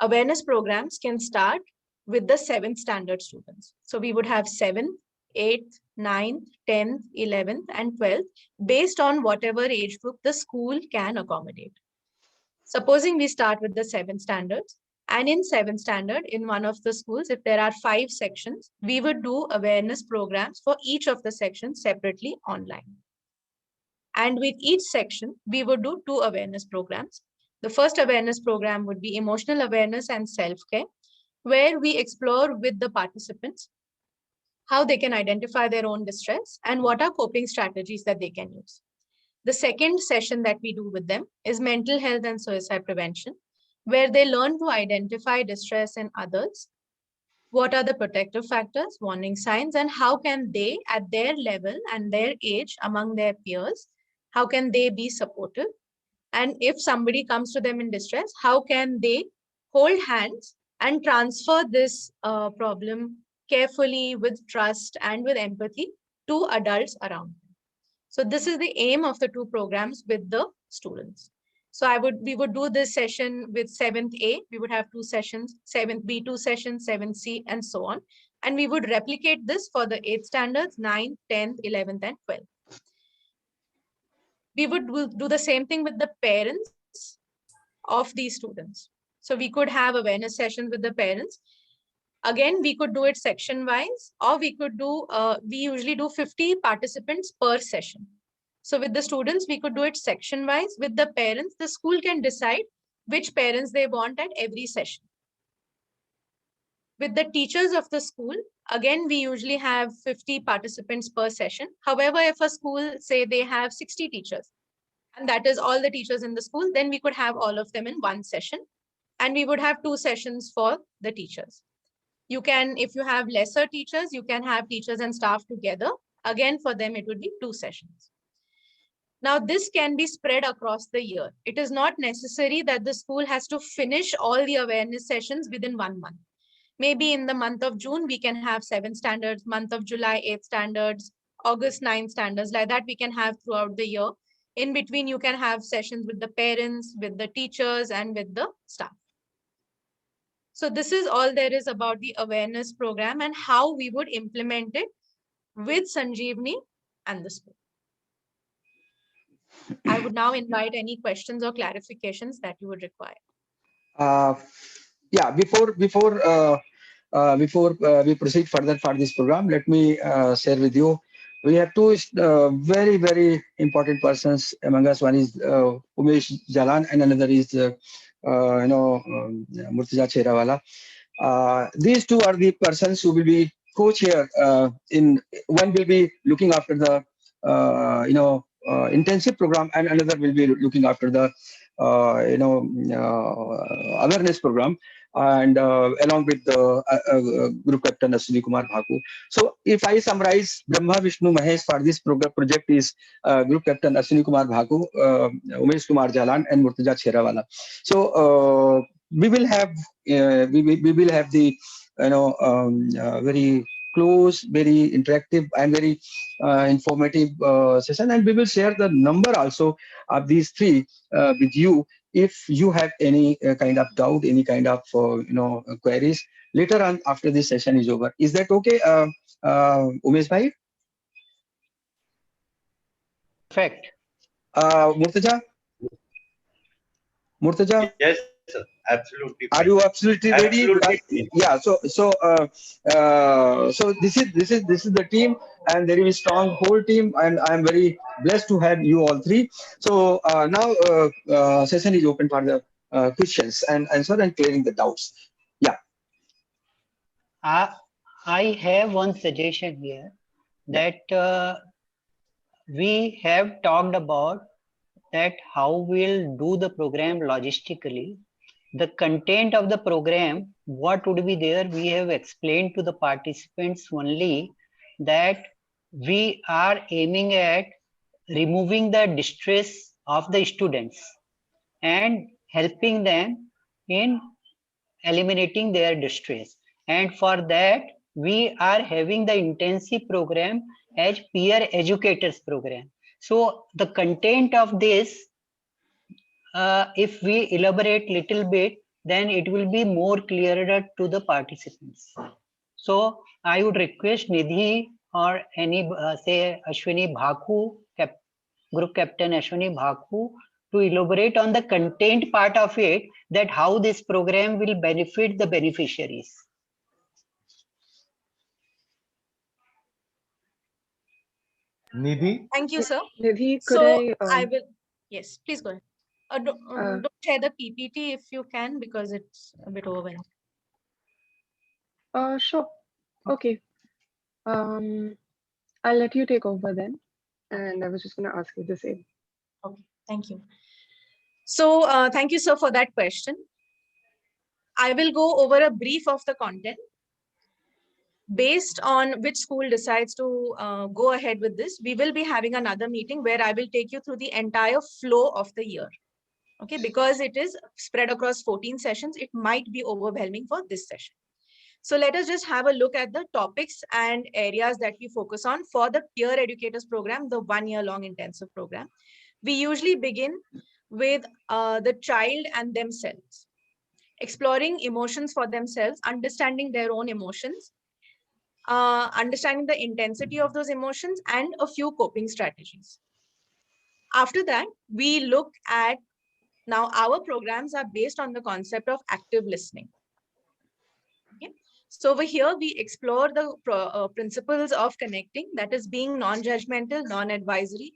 Awareness programs can start with the 7th standard students. So we would have 7th, 8th, 9th, 10th, 11th, and 12th, based on whatever age group the school can accommodate. Supposing we start with the 7th standards, and in 7th standard, in one of the schools, if there are 5 sections, we would do awareness programs for each of the sections separately online. And with each section, we would do 2 awareness programs. The first awareness program would be emotional awareness and self-care, where we explore with the participants how they can identify their own distress and what are coping strategies that they can use. The second session that we do with them is mental health and suicide prevention, where they learn to identify distress in others, what are the protective factors, warning signs, and how can they, at their level and their age among their peers, how can they be supportive? And if somebody comes to them in distress, how can they hold hands and transfer this problem carefully, with trust and with empathy, to adults around them? So this is the aim of the 2 programs with the students. So we would do this session with 7th A. We would have 2 sessions, 7th B, 2 sessions, 7th C, and so on. And we would replicate this for the 8th standards, 9th, 10th, 11th, and 12th. We would do the same thing with the parents of these students. So we could have awareness sessions with the parents. Again, we could do it section wise, or we could do, we usually do 50 participants per session. So with the students, we could do it section wise. With the parents, the school can decide which parents they want at every session. With the teachers of the school, again, we usually have 50 participants per session. However, if a school, say they have 60 teachers, and that is all the teachers in the school, then we could have all of them in one session, and we would have 2 sessions for the teachers. You can, if you have lesser teachers, you can have teachers and staff together. Again, for them, it would be 2 sessions. Now, this can be spread across the year. It is not necessary that the school has to finish all the awareness sessions within 1 month. Maybe in the month of June, we can have 7 standards, month of July, 8 standards, August, 9 standards. Like that, we can have throughout the year. In between, you can have sessions with the parents, with the teachers, and with the staff. So this is all there is about the awareness program and how we would implement it with Sanjeevani and the school. I would now invite any questions or clarifications that you would require. Yeah, before we proceed further for this program, let me share with you. We have 2 very, very important persons among us. One is Umesh Jalan, and another is Murtuza Chherawala. These 2 are the persons who will be co-chair. One will be looking after the intensive program, and another will be looking after the awareness program, and along with the group captain Ashwini Kumar Bhaku. So if I summarize, Brahma Vishnu Mahesh for this project is group captain Ashwini Kumar Bhaku, Umesh Kumar Jalan, and Murtuza Chherawala. So we will have the very close, very interactive, and very informative session, and we will share the number also of these 3 with you if you have any kind of doubt, any kind of queries later on after this session is over. Is that okay, Umesh bhai? Perfect. Murtuza? Yes, sir. Absolutely. Are you absolutely ready? Absolutely. Yeah. So this is the team, and there is a strong whole team, and I am very blessed to have you all 3. So now session is open for the questions and answer and clearing the doubts. Yeah. I have one suggestion here that we have talked about that how we'll do the program logistically. The content of the program, what would be there, we have explained to the participants only that we are aiming at removing the distress of the students and helping them in eliminating their distress. And for that, we are having the intensive program as peer educators program. So the content of this, if we elaborate little bit, then it will be more clearer to the participants. So I would request Nidhi or any, say Ashwini Bhaku, Group Captain Ashwini Bhaku, to elaborate on the content part of it, that how this program will benefit the beneficiaries. Nidhi? Thank you, sir. Nidhi, could So I I will, yes, please go ahead. Don't share the PPT if you can, because it's a bit overwhelming. sure. Okay. I'll let you take over then. And I was just going to ask you the same. Okay, thank you. So thank you, sir, for that question. I will go over a brief of the content. Based on which school decides to go ahead with this, we will be having another meeting where I will take you through the entire flow of the year. Okay, because it is spread across 14 sessions, it might be overwhelming for this session. So let us just have a look at the topics and areas that we focus on for the Peer Educators program, the 1 year long intensive program. We usually begin with the child and themselves, exploring emotions for themselves, understanding their own emotions, understanding the intensity of those emotions, and a few coping strategies. After that, we look at, now our programs are based on the concept of active listening. Okay. So over here, we explore the principles of connecting, that is being non-judgmental, non-advisory,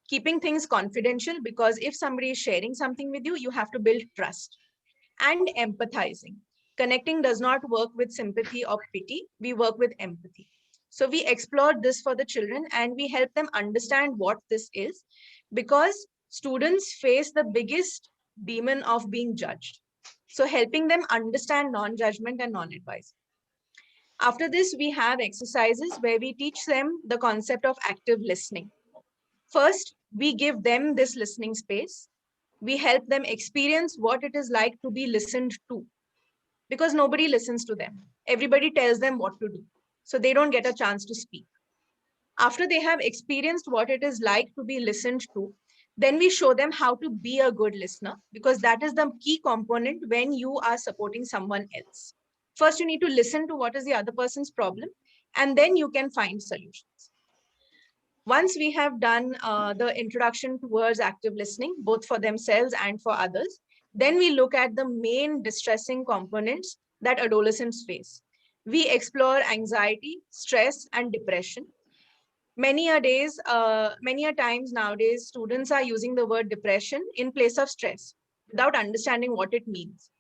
keeping things confidential, because if somebody is sharing something with you, you have to build trust, and empathizing. Connecting does not work with sympathy or pity, we work with empathy. So we explore this for the children and we help them understand what this is, because students face the biggest demon of being judged. So helping them understand non-judgment and non-advice. After this, we have exercises where we teach them the concept of active listening. First, we give them this listening space. We help them experience what it is like to be listened to, because nobody listens to them. Everybody tells them what to do, so they don't get a chance to speak. After they have experienced what it is like to be listened to, then we show them how to be a good listener, because that is the key component when you are supporting someone else. First, you need to listen to what is the other person's problem, and then you can find solutions. Once we have done the introduction towards active listening, both for themselves and for others, then we look at the main distressing components that adolescents face. We explore anxiety, stress, and depression. Many a times nowadays, students are using the word depression in place of stress without understanding what it means.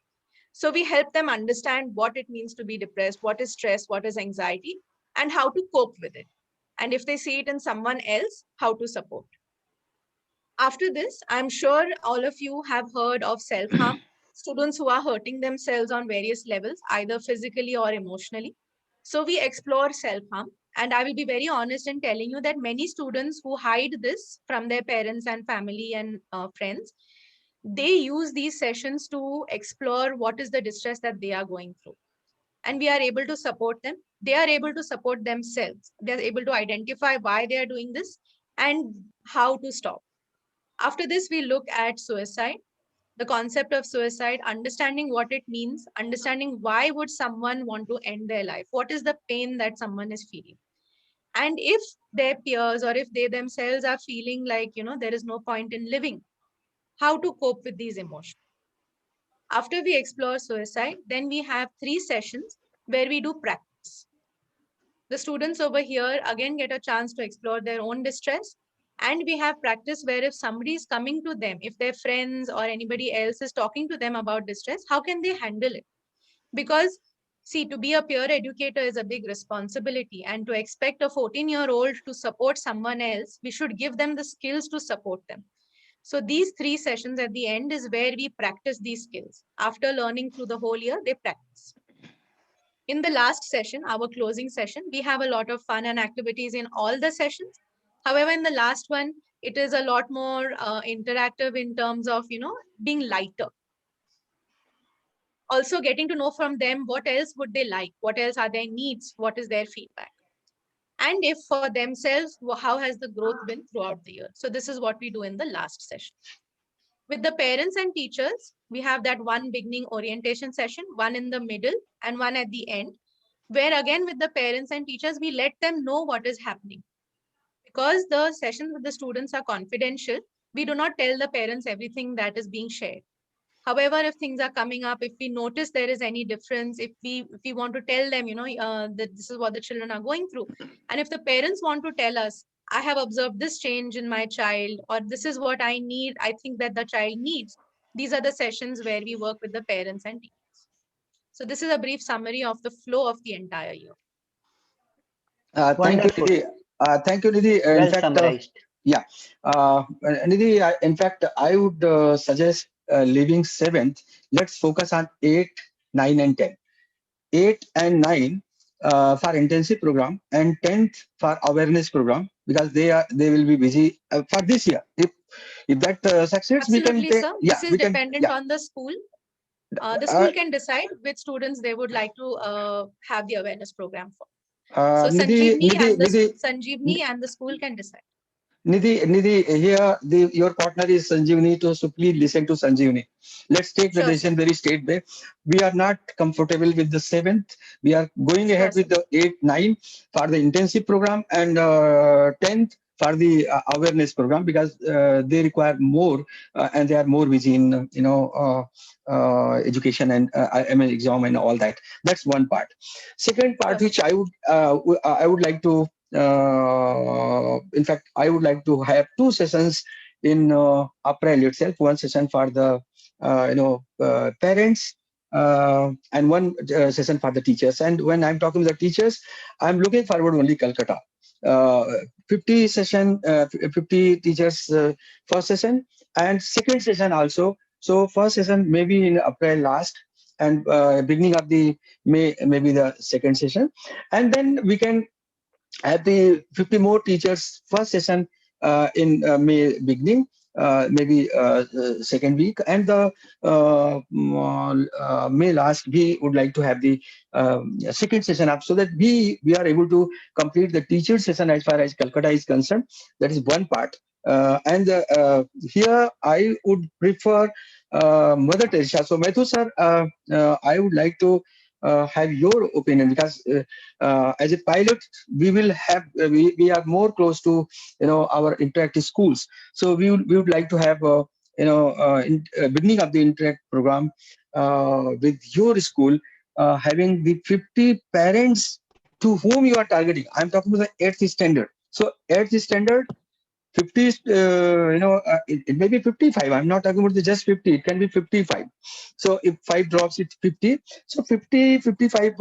So we help them understand what it means to be depressed, what is stress, what is anxiety, and how to cope with it. And if they see it in someone else, how to support. After this, I'm sure all of you have heard of self-harm, students who are hurting themselves on various levels, either physically or emotionally. So we explore self-harm. And I will be very honest in telling you that many students who hide this from their parents and family and friends, they use these sessions to explore what is the distress that they are going through. And we are able to support them. They are able to support themselves. They're able to identify why they are doing this and how to stop. After this, we look at suicide, the concept of suicide, understanding what it means, understanding why would someone want to end their life, what is the pain that someone is feeling. And if their peers or if they themselves are feeling like, there is no point in living, how to cope with these emotions. After we explore suicide, then we have 3 sessions where we do practice. The students over here again get a chance to explore their own distress. And we have practice where if somebody is coming to them, if their friends or anybody else is talking to them about distress, how can they handle it? Because see, to be a peer educator is a big responsibility, and to expect a 14-year-old to support someone else, we should give them the skills to support them. So these 3 sessions at the end is where we practice these skills. After learning through the whole year, they practice. In the last session, our closing session, we have a lot of fun and activities in all the sessions. However, in the last one, it is a lot more interactive in terms of, being lighter. Also getting to know from them what else would they like, what else are their needs, what is their feedback. And if for themselves, how has the growth been throughout the year? So this is what we do in the last session. With the parents and teachers, we have that one beginning orientation session, one in the middle and one at the end, where again with the parents and teachers, we let them know what is happening. Because the sessions with the students are confidential, we do not tell the parents everything that is being shared. However, if things are coming up, if we notice there is any difference, if we want to tell them, that this is what the children are going through, and if the parents want to tell us, I have observed this change in my child, or this is what I need, I think that the child needs. These are the sessions where we work with the parents and teachers. So this is a brief summary of the flow of the entire year. Thank you, Wonderful. Nidhi. Thank you, Nidhi. In Well fact, summarized. yeah, Nidhi, in fact, I would suggest leaving 7th. Let's focus on 8, 9, and 10. 8 and 9 for intensive program, and 10th for awareness program, because they will be busy for this year. If that succeeds, Absolutely, we can sir. yeah, This is we can dependent on the school. The school can decide which students they would like to have the awareness program for. So Sanjeevni and the school can decide. Nidhi, here your partner is Sanjeevni, so please listen to Sanjeevni. Let's take the decision very straight way. We are not comfortable with the 7th. We are going ahead with the 8, 9 for the intensive program, and 10th for the awareness program, because they require more and they are more busy in education and exam and all that. That's one part. Second part, which I would like to. In fact, I would like to have 2 sessions in April itself. One session for the parents, and one session for the teachers. And when I'm talking to the teachers, I'm looking forward only Calcutta. 50 teachers first session, and second session also. So first session maybe in April last, and beginning of the May maybe the second session, and then we can have the 50 more teachers first session in May beginning, maybe second week, and the May last we would like to have the second session up, so that we are able to complete the teacher session as far as Calcutta is concerned. That is one part. And here I would prefer Mother Teresa. So Maithu sir, I would like to have your opinion, because as a pilot we will have we are more close to our interactive schools. So we would like to have beginning of the interact program with your school, having the 50 parents to whom you are targeting. I'm talking about the 8th standard. So 8th standard 50, it may be 55. I'm not talking about just 50. It can be 55. So if 5 drops, it's 50. So 50, 55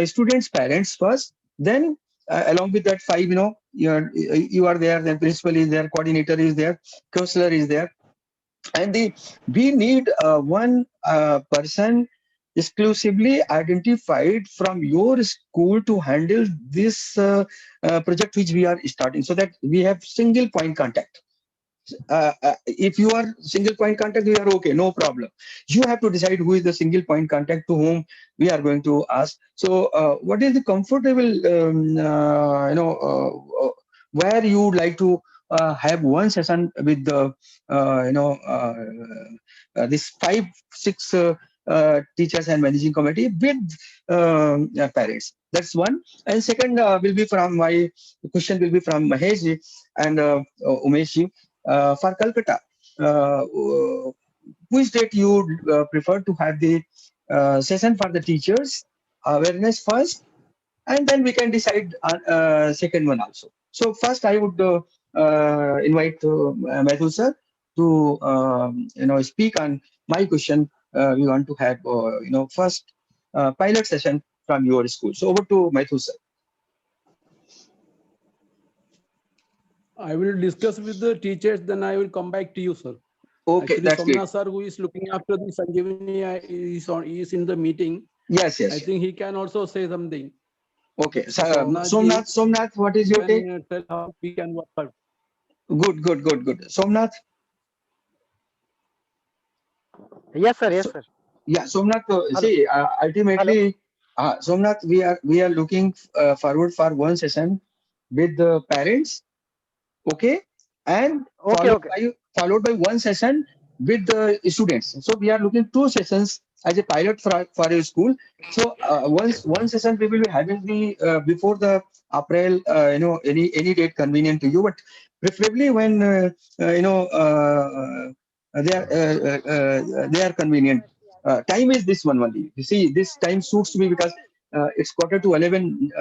students, parents first. Then along with that 5, you are there. Then principal is there, coordinator is there, counselor is there, and we need one person exclusively identified from your school to handle this project which we are starting, so that we have single point contact. If you are single point contact, we are okay, no problem. You have to decide who is the single point contact to whom we are going to ask. So what is the comfortable where you would like to have one session with the this 5, 6 teachers and managing committee with parents. That's one. And second will be from my question will be from Mahesh and Umesh. For Calcutta, which date you would prefer to have the session for the teachers awareness first, and then we can decide on second one also. So first I would invite Maithu sir to speak on my question. We want to have first pilot session from your school. So over to Maithu sir. I will discuss with the teachers, then I will come back to you, sir. Okay, Actually, that's great. Somnath sir, who is looking after the Sanjeevani, is in the meeting. Yes, yes. I think he can also say something. Okay, so, Somnath ji, Somnath, what is your take? can tell how we can work out. Good. Somnath. Yes, sir. Yes, sir. Yeah, Somnath. See, ultimately, Somnath, we are looking forward for one session with the parents. Okay, and followed by one session with the students. So we are looking 2 sessions as a pilot for your school. So one session we will be having the before the April, any date convenient to you, but preferably when they are convenient. Time is this one only. You see, this time suits me because it's quarter to 11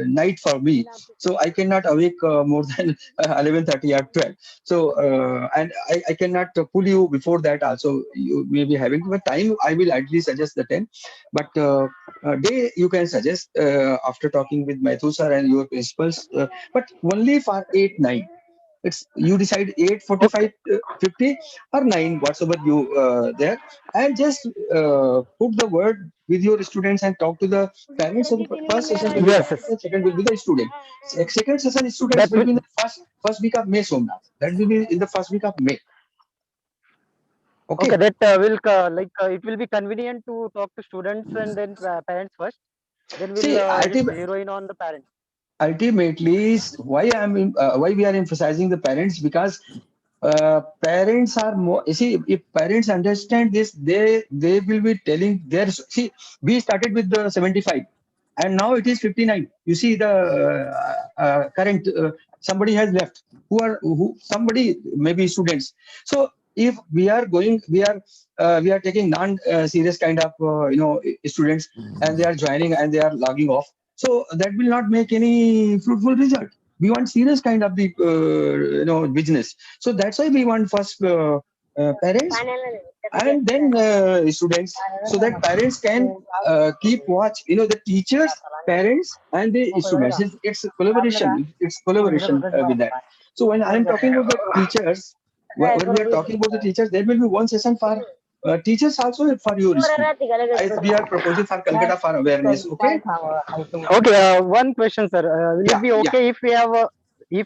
night for me, so I cannot awake more than 11:30 or 12. So and I cannot pull you before that. Also, you may be having, but time I will at least suggest the 10. But day you can suggest after talking with Maithu sir and your principals, but only for 8, 9. It's you decide 8, 45, 50 or 9, whatsoever you there, and just put the word with your students and talk to the parents. So the first session will be Yes, parents yes. and second will be the student. Second session students That will will, be in the first week of May, Somnath. That will be in the first week of May. okay. Okay. That will it will be convenient to talk to students and then parents first. Then we'll See, just zero in on the parents. ultimately, why we are emphasizing the parents, because parents are more. You see, if parents understand this, they will be telling their. See, we started with the 75, and now it is 59. You see the current. Somebody has left. Who somebody, maybe students. So if we are taking non-serious kind of students, and they are joining and they are logging off. So that will not make any fruitful result. We want serious kind of the business. So that's why we want first parents and then students, so that parents can keep watch. The teachers, parents, and the students. It's a collaboration. It's collaboration with that. So when I am talking about the teachers, when we are talking about the teachers, there will be one session for teachers also for your school. We are proposing for Calcutta for awareness. Okay. Okay. One question, sir. Will Yeah, it be okay if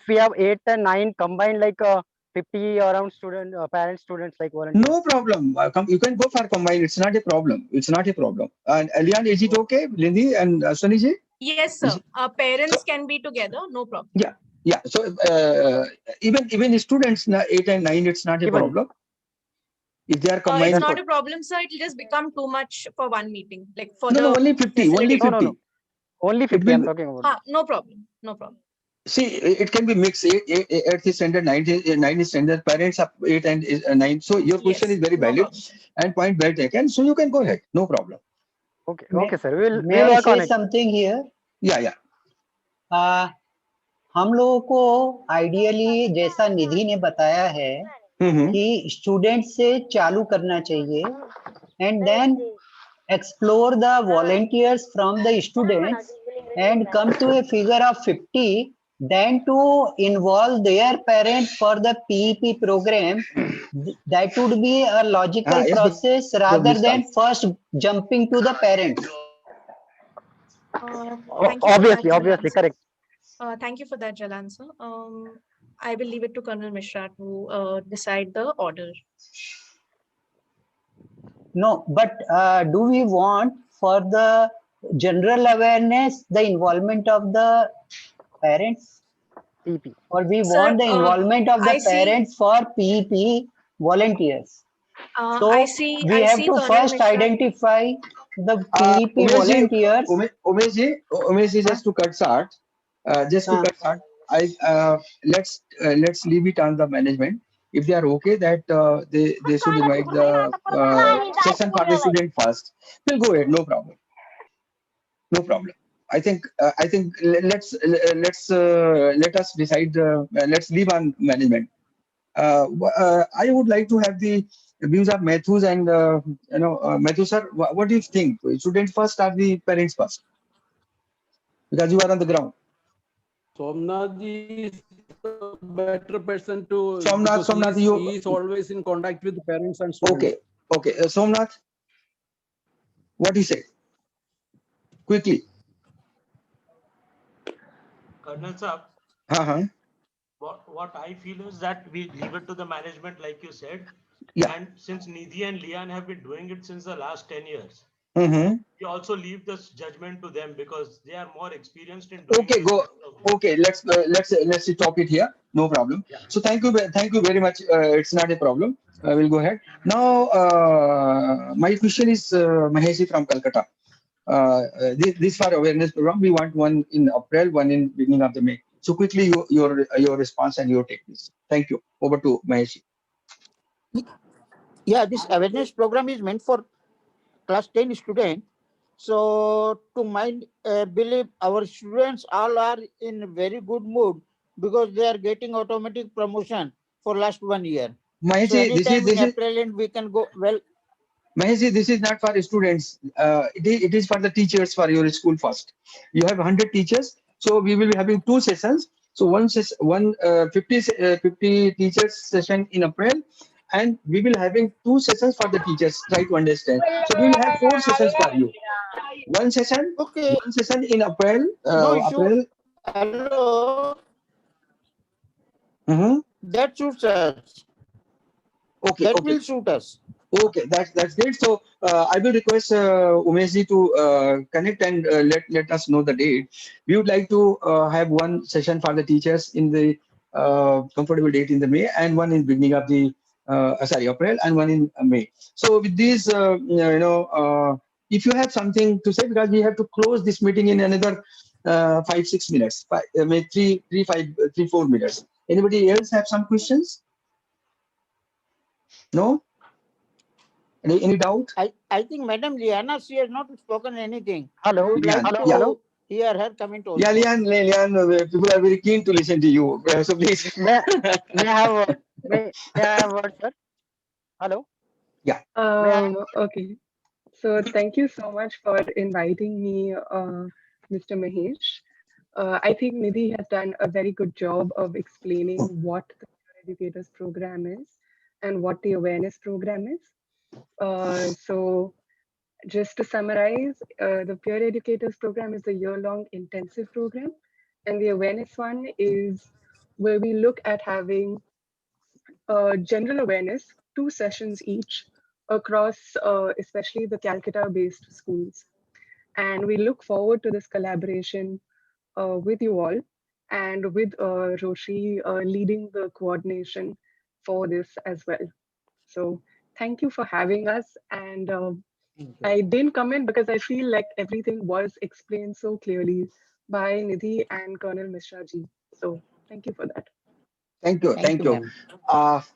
we have 8 and 9 combined, like 50 around student parents, students, like volunteers? No problem. You can go for combine. It's not a problem. It's not a problem. And Elian, is it okay? Lindy and Sunny ji? Yes, sir. Parents can be together, no problem. Yeah. So even students 8 and 9, it's not a Even problem. If they are It's combined. not a problem, sir. It'll just become too much for one meeting, like for No, the only 50. Only facility. 50. only It 50. will I'm be- talking about. No problem. No problem. See, it can be mixed. 8th standard, 9th standard. Parents are 8 and 9. So your question is very no valid problem. and point well taken. So you can go ahead. No problem. Okay. Okay, sir. May We'll I work on say it. something here? Yeah. हम लोगों को ideally जैसा निधि ने बताया है कि student से चालू करना चाहिए and then explore the volunteers from the students and come to a figure of 50, then to involve their parents for the PEP program. That would be a logical yes, process rather than first jumping to the parents. Thank you Obviously, for that, Jalan, correct. Thank you for that, Jalan, sir. I will leave it to Colonel Mishra to decide the order. No, but do we want for the general awareness the involvement of the parents, PP. or we Sir, want the involvement of the I see- parents for PEP volunteers? So I see to Colonel first Mishra. identify the PEP volunteers. Umesh, just to cut short, let's leave it on the management. If they are okay that they should invite the session for the student first, we'll go ahead. No problem. No problem. I think let us decide. Let's leave on management. I would like to have the views of Mathews and Mathew sir. What do you think? Students first or the parents first? Because you are on the ground. Somnath ji is the better person to, Somnath, because you. he is always in contact with parents and students. Okay, okay. Somnath, what do you say? Quickly. Colonel Saab, Uh-huh. what I feel is that we leave it to the management, like you said. Yeah. And since Nidhi and Lian have been doing it since the last 10 years, Mm-hmm. we also leave this judgment to them because they are more experienced in doing Okay, this. go. Okay, let's stop it here. No problem. Yeah. So thank you very much. It's not a problem. We'll go ahead. Now, my question is Maheshi from Calcutta. This for awareness program. We want one in April, one in beginning of the May. So quickly, your response and your take, please. Thank you. Over to Maheshi. Yeah, this awareness program is meant for class 10 student. So to my believe, our students all are in very good mood because they are getting automatic promotion for last 1 year. So Maheshi, anytime in April and we can go well. Maheshi, this is not for students. It is for the teachers for your school first. You have 100 teachers, so we will be having 2 sessions. So 50 teachers session in April, and we will having 2 sessions for the teachers. Try to understand. So we will have 4 sessions for you. One session in April. No issue. April. Hello. That suits us. Okay. That Okay. will suit us. Okay, that's great. So I will request Umeshji to connect and let us know the date. We would like to have one session for the teachers in the comfortable date in the May, and one in beginning of the April, and one in May. So with these, if you have something to say, because we have to close this meeting in another 5-6 minutes, maybe 3-4 minutes. Anybody else have some questions? No? Any doubt? I think Madam Liana, she has not spoken anything. Hello. We would like Lian, to yeah. hear her comment also. Yeah, Lian, people are very keen to listen to you. So please. May I have word, sir? Hello. Yeah. Okay. So thank you so much for inviting me, Mr. Mahesh. I think Nidhi has done a very good job of explaining what the Peer Educators program is and what the awareness program is. So just to summarize, the Peer Educators program is a year-long intensive program, and the awareness one is where we look at having general awareness, 2 sessions each across especially the Calcutta-based schools. And we look forward to this collaboration with you all and with Roshi leading the coordination for this as well. So thank you for having us. And I didn't come in because I feel like everything was explained so clearly by Nidhi and Colonel Mishra ji. So thank you for that. Thank you. Thank you.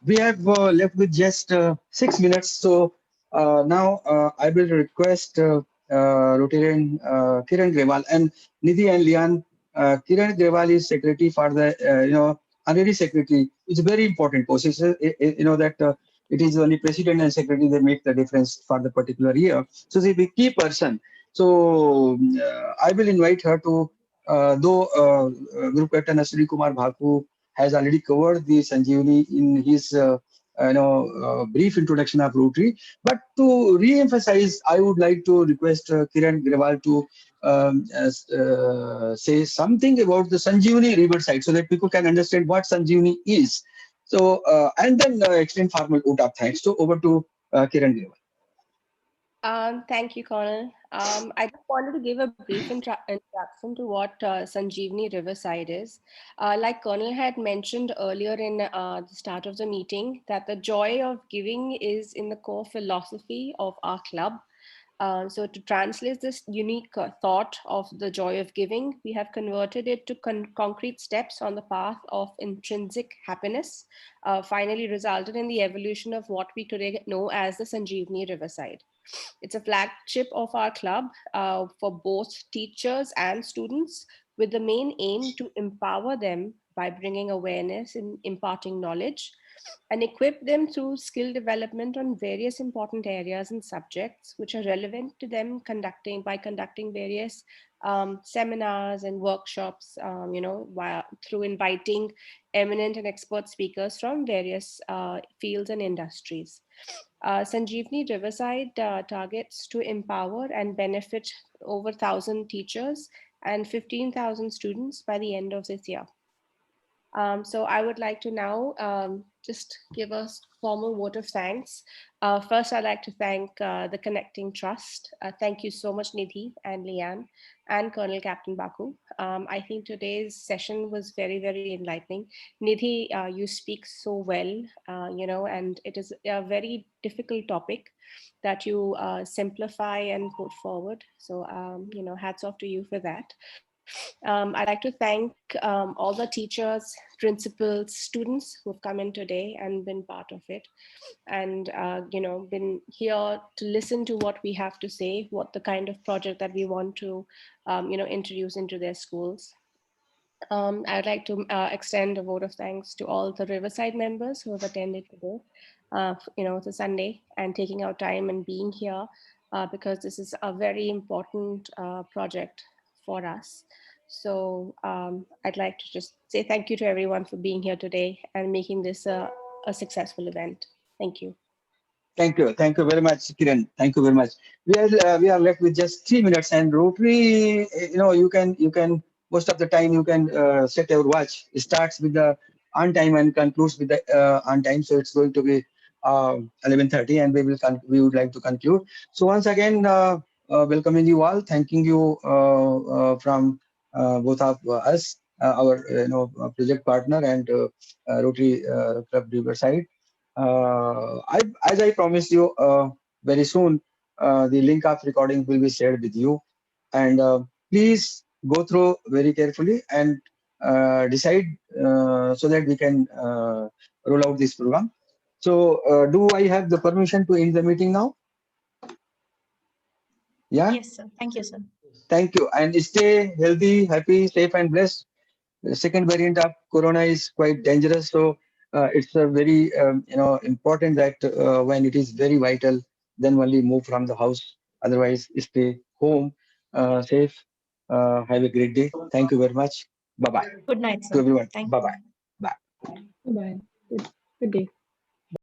We have left with just 6 minutes. So now I will request Rotarian Kiran Grewal and Nidhi and Lian. Kiran Grewal is secretary for the, honorary secretary. It's a very important post. It's, that it is only president and secretary that make the difference for the particular year. So she's a key person. So I will invite her to, though Group Captain Ashwini Kumar Bhaku has already covered the Sanjeevani in his brief introduction of Rotary. But to re-emphasize, I would like to request Kiran Grewal to say something about the Sanjeevani Riverside so that people can understand what Sanjeevani is. So, and then extend formal vote of thanks. So over to Kiran Grewal. Thank you, Colonel. I just wanted to give a brief introduction to what Sanjeevani Riverside is. Like Colonel had mentioned earlier in the start of the meeting, that the joy of giving is in the core philosophy of our club. So to translate this unique thought of the joy of giving, we have converted it to concrete steps on the path of intrinsic happiness, finally resulted in the evolution of what we today know as the Sanjeevani Riverside. It's a flagship of our club for both teachers and students, with the main aim to empower them by bringing awareness and imparting knowledge. and equip them through skill development on various important areas and subjects which are relevant to them, by conducting various seminars and workshops, through inviting eminent and expert speakers from various fields and industries. Sanjeevani Riverside targets to empower and benefit over 1,000 teachers and 15,000 students by the end of this year. So I would like to now just give a formal vote of thanks. First, I'd like to thank the Connecting Trust. Thank you so much, Nidhi and Leanne and Colonel Captain Baku. I think today's session was very, very enlightening. Nidhi, you speak so well, and it is a very difficult topic that you simplify and put forward. So, hats off to you for that. I'd like to thank all the teachers, principals, students who have come in today and been part of it, and been here to listen to what we have to say, what the kind of project that we want to introduce into their schools. I'd like to extend a vote of thanks to all the Riverside members who have attended today. It's a Sunday, and taking out time and being here because this is a very important project for us. So I'd like to just say thank you to everyone for being here today and making this a successful event. Thank you. Thank you very much, Kiran. Thank you very much. We are left with just 3 minutes, and Rotary, you can most of the time you can set your watch. It starts with the on time and concludes with the on time. So it's going to be 11:30, and we would like to conclude. So once again, welcoming you all, thanking you from both of us, our project partner and Rotary Club Riverside. As I promised you, very soon the link of recording will be shared with you, and please go through very carefully and decide so that we can roll out this program. So do I have the permission to end the meeting now? Yeah. Yes, sir. Thank you, sir. Thank you, and stay healthy, happy, safe, and blessed. The second variant of corona is quite dangerous, so it's a very important that when it is very vital, then only move from the house. Otherwise, stay home, safe. Have a great day. Thank you very much. Bye bye. Good night, sir. To everyone. Thank Bye you. bye. Bye. Bye. Good day.